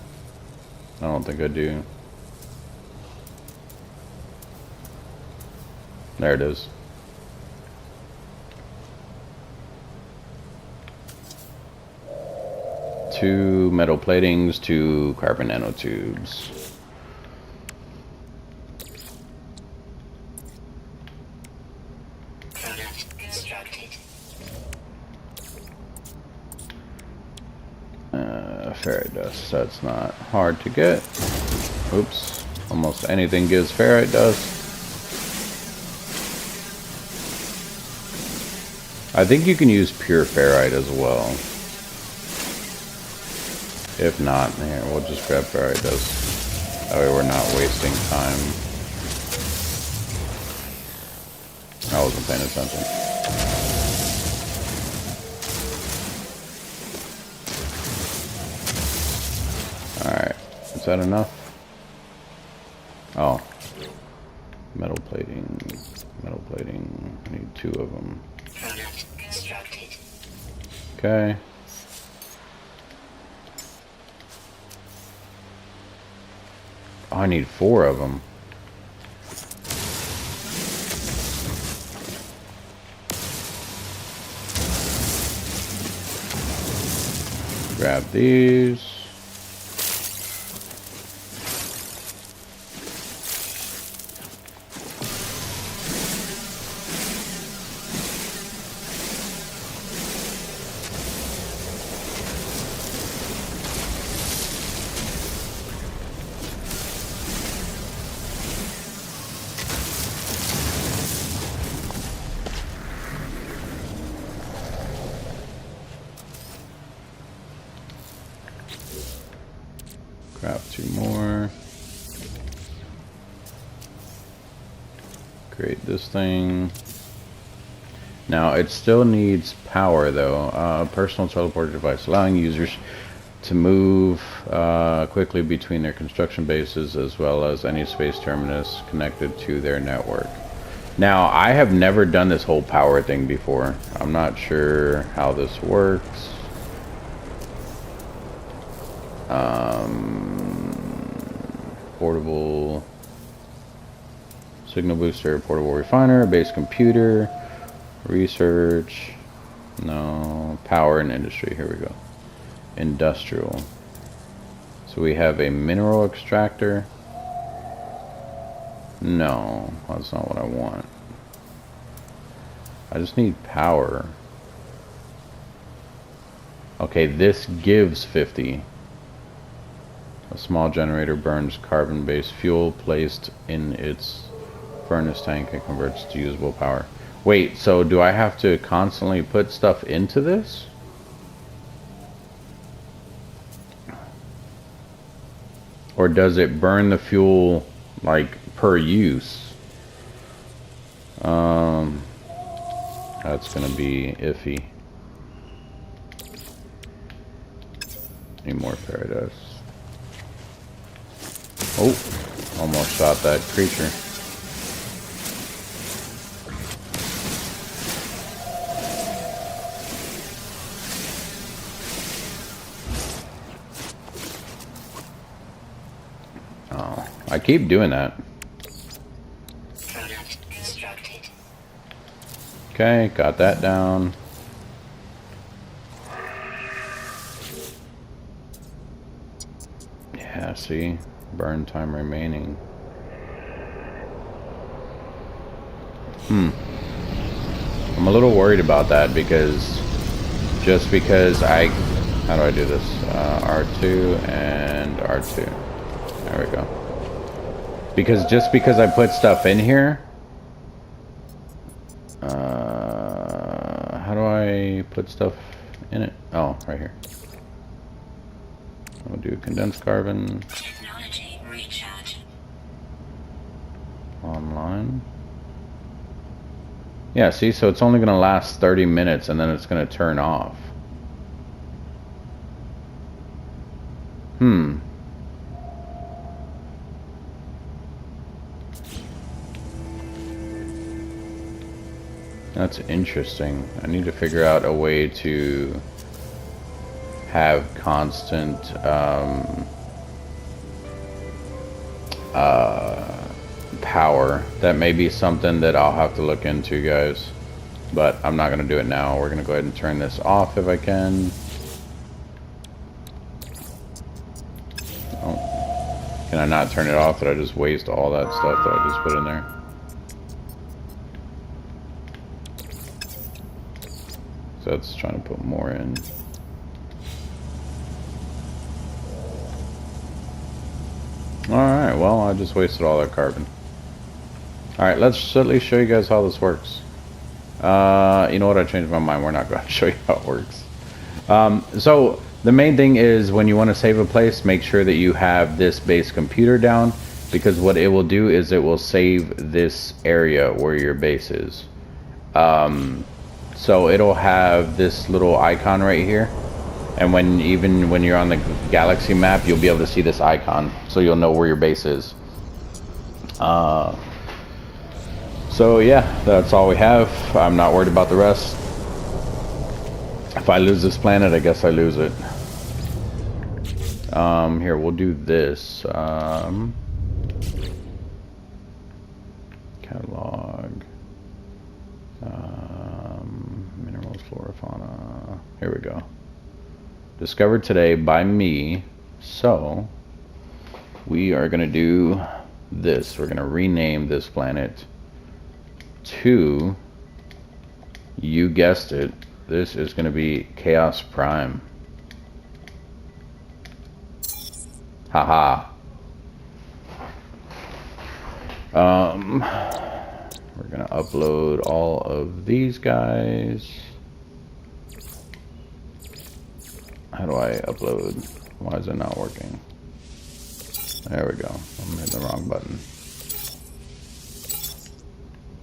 I don't think I do. There it is. Two metal platings, two carbon nanotubes. Ferrite dust, that's not hard to get. Oops, almost anything gives ferrite dust. I think you can use pure ferrite as well. If not, here, we'll just grab ferrite dust. That way we're not wasting time. I wasn't paying attention. Alright, is that enough? Oh. Metal plating. Metal plating. I need two of them. Okay. Oh, I need four of them. Grab these. 2 more. Create this thing. Now it still needs power though. Personal teleport device, allowing users to move quickly between their construction bases as well as any space terminus connected to their network. Now I have never done this whole power thing before. I'm not sure how this works. Portable signal booster, portable refiner, base computer, research, no, power and industry. Here we go. Industrial. So we have a mineral extractor. No, that's not what I want. I just need power. Okay, this gives 50. A small generator burns carbon-based fuel placed in its furnace tank and converts to usable power. Wait, so do I have to constantly put stuff into this? Or does it burn the fuel like per use? That's gonna be iffy. Need more paradise. Oh, almost shot that creature. Oh, I keep doing that. Okay, got that down. Yeah, see? Burn time remaining. I'm a little worried about that because just because how do I do this? R2 and R2. There we go. Because just because I put stuff in here, how do I put stuff in it? Oh, right here. We'll do condensed carbon. Technology recharge. Online. Yeah, see, so it's only going to last 30 minutes and then it's going to turn off. That's interesting. I need to figure out a way to have constant power. That may be something that I'll have to look into, guys, but I'm not going to do it now. We're going to go ahead and turn this off if I can. Oh, can I not turn it off? Did I just waste all that stuff that I just put in there? So it's trying to put more in. Alright, well, I just wasted all that carbon. Alright, let's at least show you guys how this works. You know what, I changed my mind. We're not going to show you how it works. So, the main thing is when you want to save a place, make sure that you have this base computer down, because what it will do is it will save this area where your base is. So, it'll have this little icon right here. And even when you're on the galaxy map, you'll be able to see this icon, so you'll know where your base is. So yeah, that's all we have. I'm not worried about the rest. If I lose this planet, I guess I lose it. Here, we'll do this. Catalog. Minerals, flora, fauna. Here we go. Discovered today by me. So we are going to do this. We're going to rename this planet to, you guessed it, this is going to be Chaos Prime. Haha. We're going to upload all of these guys. How do I upload? Why is it not working? There we go. I'm hitting the wrong button.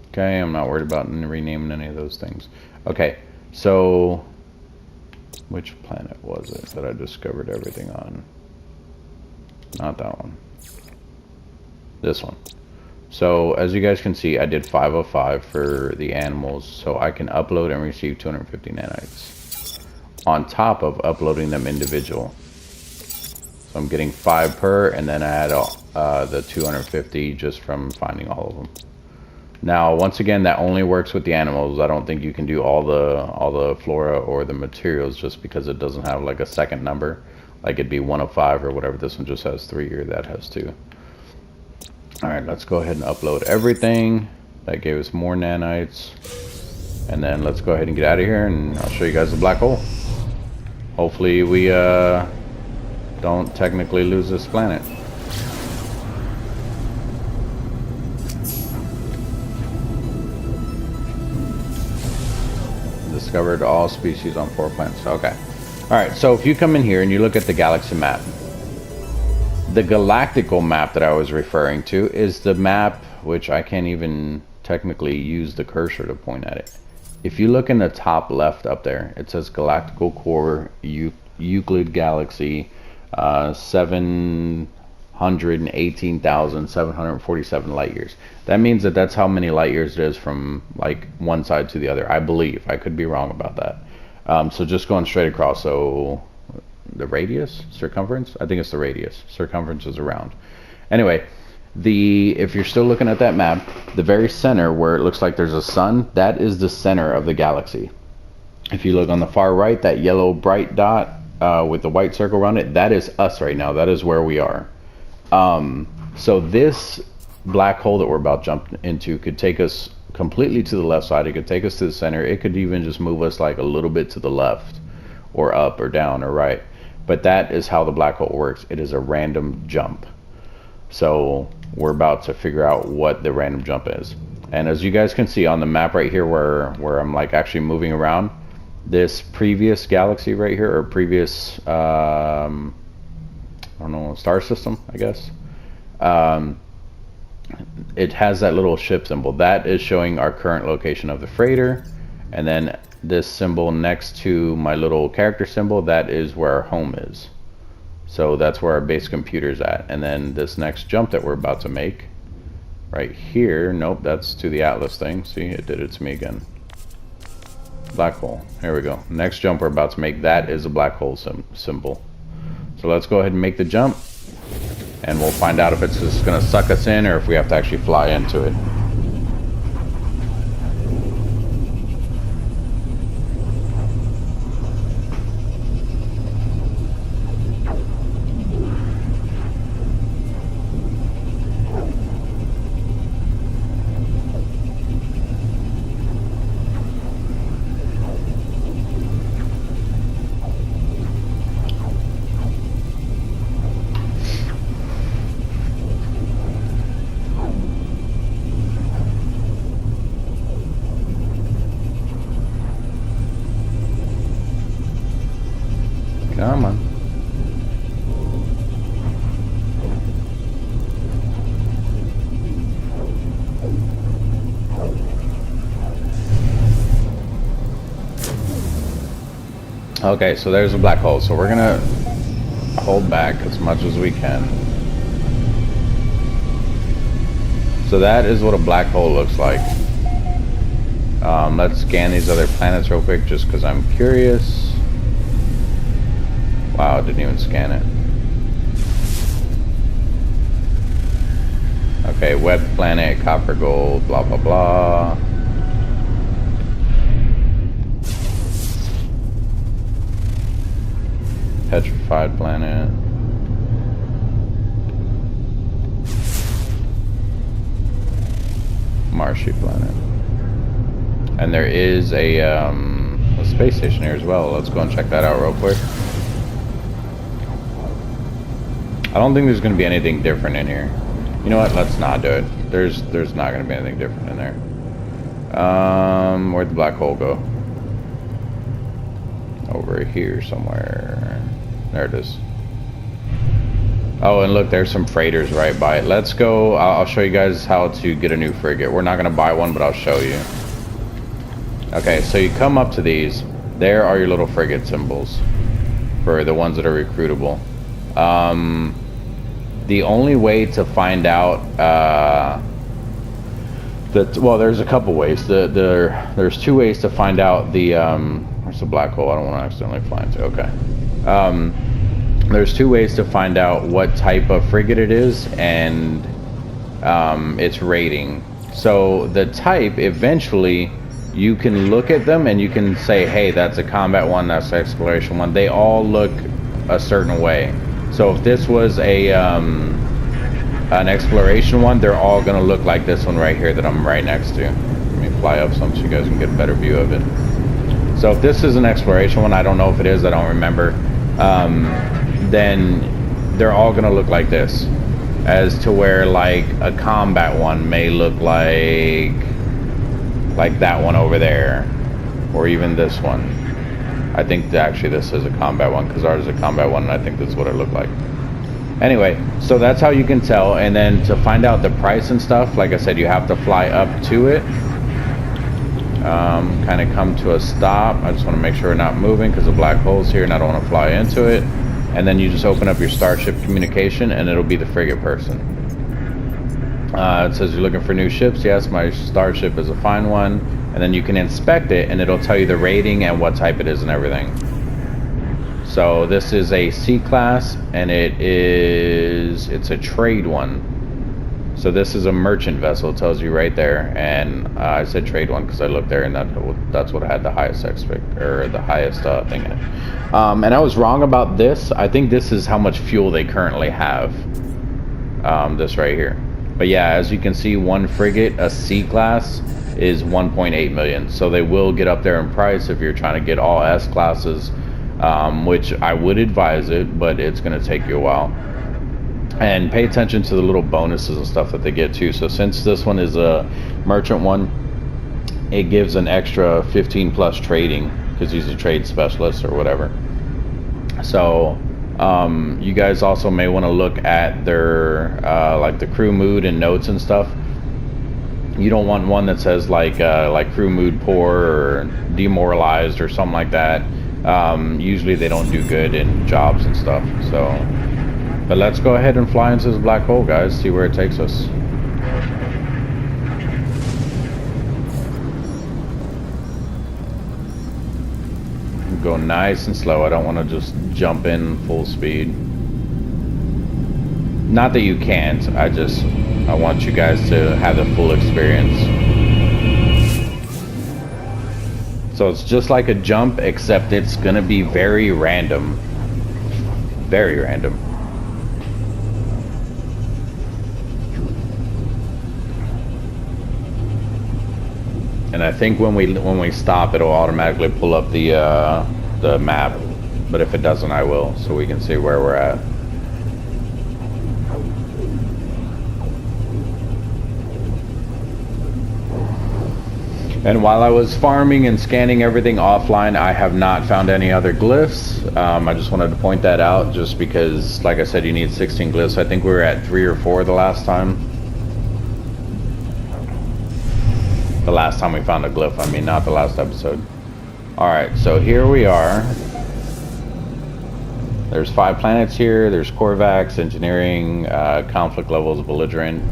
Okay, I'm not worried about renaming any of those things. Okay, so which planet was it that I discovered everything on? Not that one. This one. So as you guys can see, I did 5 of 5 for the animals, so I can upload and receive 250 nanites on top of uploading them individual. So I'm getting 5 per, and then I add the 250 just from finding all of them. Now, once again, that only works with the animals. I don't think you can do all the flora or the materials just because it doesn't have like a second number. Like it'd be 1 of 5 or whatever. This one just has 3 or that has 2. Alright, let's go ahead and upload everything. That gave us more nanites. And then let's go ahead and get out of here and I'll show you guys the black hole. Hopefully we don't technically lose this planet. Discovered all species on 4 planets. Okay. Alright, so if you come in here and you look at the galaxy map, the galactical map that I was referring to is the map which I can't even technically use the cursor to point at it. If you look in the top left up there, it says Galactical Core Euclid Galaxy 718,747 light years. That means that that's how many light years it is from like one side to the other. I believe. I could be wrong about that. So just going straight across. So the radius, circumference, I think it's the radius. Circumference is around. Anyway, if you're still looking at that map, the very center where it looks like there's a sun, that is the center of the galaxy. If you look on the far right, that yellow bright dot with the white circle around it, that is us right now. That is where we are. So this black hole that we're about to jump into could take us completely to the left side. It could take us to the center. It could even just move us like a little bit to the left or up or down or right. But that is how the black hole works. It is a random jump. So we're about to figure out what the random jump is. And as you guys can see on the map right here where I'm like actually moving around, this previous galaxy right here, or previous, I don't know, star system, I guess. It has that little ship symbol. That is showing our current location of the freighter. And then this symbol next to my little character symbol, that is where our home is. So that's where our base computer is at. And then this next jump that we're about to make, right here, nope, that's to the Atlas thing. See, it did it to me again. Black hole. Here we go. Next jump we're about to make, that is a black hole symbol. So let's go ahead and make the jump. And we'll find out if it's just going to suck us in or if we have to actually fly into it. Come on. Okay, so there's a black hole. So we're gonna hold back as much as we can. So that is what a black hole looks like. Let's scan these other planets real quick just because I'm curious. Wow, it didn't even scan it. Okay, wet planet, copper gold, blah blah blah. Petrified planet. Marshy planet. And there is a space station here as well. Let's go and check that out real quick. I don't think there's going to be anything different in here. You know what? Let's not do it. There's not going to be anything different in there. Where'd the black hole go? Over here somewhere. There it is. Oh, and look, there's some freighters right by it. Let's go. I'll show you guys how to get a new frigate. We're not going to buy one, but I'll show you. Okay, so you come up to these. There are your little frigate symbols for the ones that are recruitable. The only way to find out that, well, there's a couple ways. There's two ways to find out the where's the black hole? I don't want to accidentally fly into. Okay. There's two ways to find out what type of frigate it is and its rating. So the type, eventually you can look at them and you can say, hey, that's a combat one, that's an exploration one. They all look a certain way. So if this was a an exploration one, they're all gonna look like this one right here that I'm right next to. Let me fly up some so you guys can get a better view of it. So if this is an exploration one, I don't know if it is, I don't remember, then they're all gonna look like this. As to where like a combat one may look like that one over there, or even this one. I think actually this is a combat one because ours is a combat one, and I think this is what it looked like. Anyway, so that's how you can tell. And then to find out the price and stuff, like I said, you have to fly up to it. Kind of come to a stop. I just want to make sure we're not moving because the black hole's here and I don't want to fly into it. And then you just open up your starship communication and it'll be the frigate person. It says you're looking for new ships. Yes, my starship is a fine one. And then you can inspect it and it'll tell you the rating and what type it is and everything. So this is a C-class and it's a trade one. So this is a merchant vessel, it tells you right there. And I said trade one because I looked there and that's what had the highest thing in it. And I was wrong about this. I think this is how much fuel they currently have. This right here. But yeah, as you can see, one frigate, a C-class, is 1.8 million. So they will get up there in price if you're trying to get all S classes, which I would advise it, but it's going to take you a while. And pay attention to the little bonuses and stuff that they get too. So since this one is a merchant one, it gives an extra 15 plus trading because he's a trade specialist or whatever. So you guys also may want to look at their like the crew mood and notes and stuff. You don't want one that says like crew mood poor or demoralized or something like that. Usually they don't do good in jobs and stuff. So, but let's go ahead and fly into this black hole, guys. See where it takes us. Go nice and slow. I don't want to just jump in full speed. Not that you can't. I want you guys to have the full experience. So it's just like a jump, except it's gonna be very random. Very random. And I think when we stop, it'll automatically pull up the map. But if it doesn't, I will, so we can see where we're at. And while I was farming and scanning everything offline, I have not found any other glyphs. I just wanted to point that out, just because, like I said, you need 16 glyphs. I think we were at 3 or 4 the last time. The last time we found a glyph, I mean, not the last episode. Alright, so here we are. There's 5 planets here. There's Corvax, engineering, conflict levels, belligerent.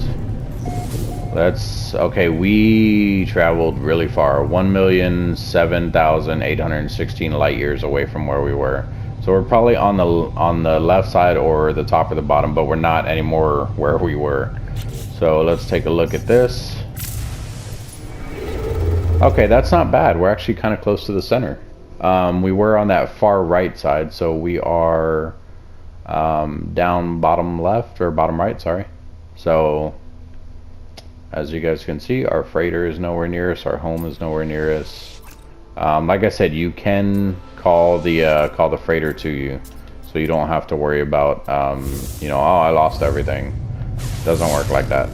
Okay, we traveled really far. 1,007,816 light years away from where we were. So we're probably on the left side or the top or the bottom, but we're not anymore where we were. So let's take a look at this. Okay, that's not bad. We're actually kind of close to the center. We were on that far right side, so we are down bottom left, or bottom right, sorry. So as you guys can see, our freighter is nowhere near us, our home is nowhere near us. Like I said, you can call the freighter to you, so you don't have to worry about you know, oh, I lost everything. Doesn't work like that.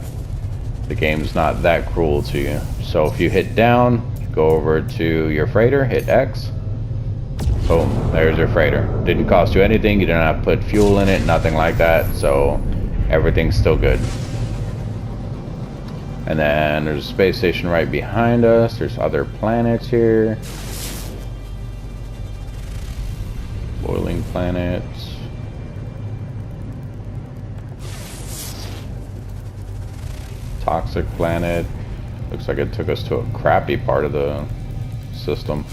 The game's not that cruel to you. So if you hit down, go over to your freighter, hit X, Boom, there's your freighter. Didn't cost you anything, you didn't have to put fuel in it, nothing like that, so everything's still good. And then there's a space station right behind us. There's other planets here. Boiling planets. Toxic planet. Looks like it took us to a crappy part of the system.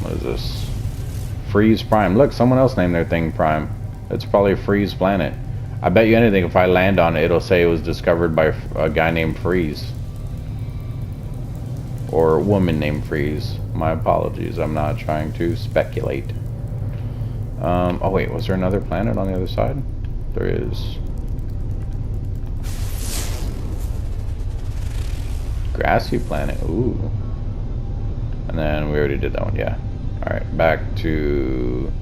What is this? Freeze Prime. Look, someone else named their thing Prime. It's probably a Freeze planet. I bet you anything if I land on it, it'll say it was discovered by a guy named Freeze. Or a woman named Freeze. My apologies, I'm not trying to speculate. Oh wait, was there another planet on the other side? There is. Grassy planet, ooh. And then we already did that one, yeah. Alright, back to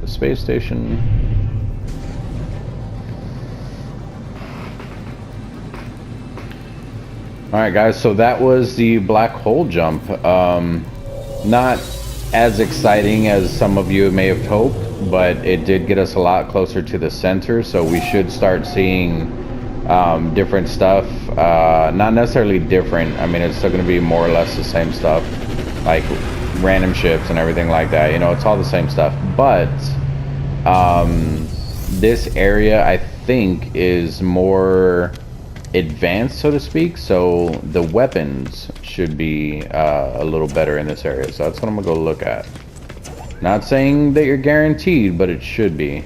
the space station. Alright guys, so that was the black hole jump. Not as exciting as some of you may have hoped, but it did get us a lot closer to the center, so we should start seeing different stuff. Not necessarily different, I mean it's still going to be more or less the same stuff, like random ships and everything like that, you know, it's all the same stuff. But this area I think is more advanced, so to speak, so the weapons should be a little better in this area, so that's what I'm gonna go look at. Not saying that you're guaranteed, but it should be.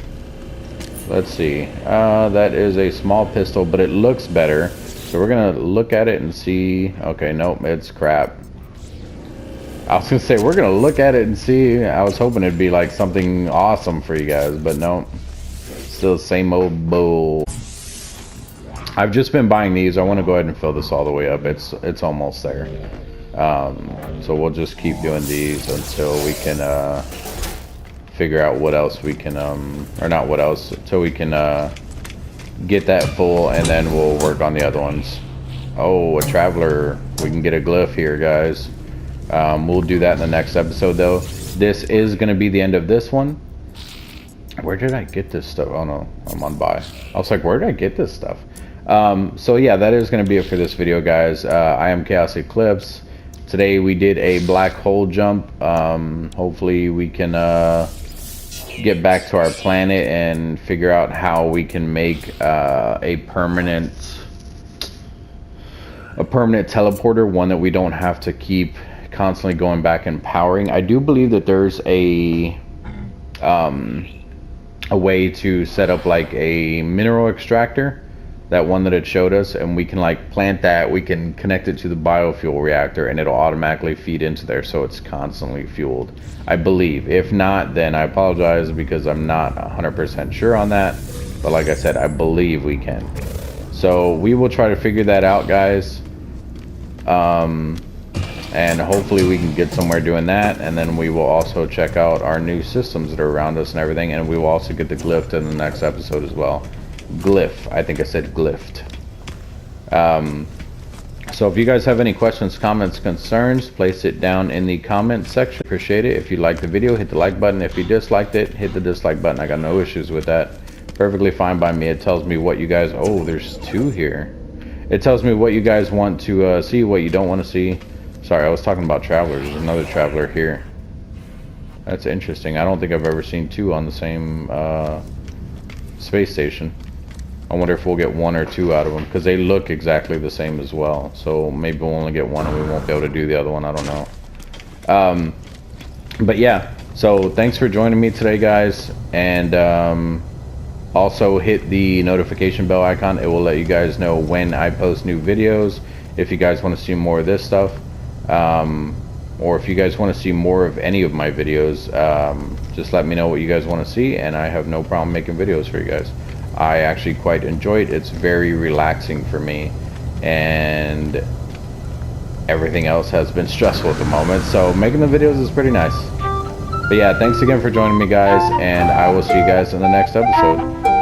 Let's see, that is a small pistol, but it looks better, so we're gonna look at it and see. Okay, nope, it's crap. I was gonna say we're gonna look at it and see. I was hoping it'd be like something awesome for you guys, but no, still the same old bull. I've just been buying these. I want to go ahead and fill this all the way up. It's almost there. So we'll just keep doing these until we can figure out what else we can, or not what else, until we can get that full, and then we'll work on the other ones. Oh, a traveler. We can get a glyph here, guys. We'll do that in the next episode, though. This is going to be the end of this one. Where did I get this stuff? Oh no, I'm on buy. I was like, where did I get this stuff? So yeah, that is going to be it for this video, guys. I am ChaosEclipse. Today we did a black hole jump. Hopefully we can get back to our planet and figure out how we can make a permanent teleporter, one that we don't have to keep constantly going back and powering. I do believe that there's a way to set up like a mineral extractor, that one that it showed us, and we can like plant that, we can connect it to the biofuel reactor, and it'll automatically feed into there, so it's constantly fueled, I believe. If not, then I apologize, because I'm not 100% sure on that, but like I said, I believe we can. So we will try to figure that out, guys, and hopefully we can get somewhere doing that, and then we will also check out our new systems that are around us and everything, and we will also get the glyph in the next episode as well. Glyph, I think I said glyphed. So if you guys have any questions, comments, concerns, place it down in the comment section. Appreciate it. If you liked the video, hit the like button. If you disliked it, hit the dislike button. I got no issues with that. Perfectly fine by me. It tells me what you guys, oh, there's two here. It tells me what you guys want to see, what you don't want to see. Sorry, I was talking about travelers. There's another traveler here. That's interesting. I don't think I've ever seen two on the same space station. I wonder if we'll get one or two out of them, because they look exactly the same as well. So maybe we'll only get one and we won't be able to do the other one. I don't know. But yeah, so thanks for joining me today, guys. And also hit the notification bell icon. It will let you guys know when I post new videos. If you guys want to see more of this stuff, or if you guys want to see more of any of my videos, just let me know what you guys want to see, and I have no problem making videos for you guys. I actually quite enjoy it. It's very relaxing for me, and everything else has been stressful at the moment, so making the videos is pretty nice. But yeah, thanks again for joining me, guys, and I will see you guys in the next episode.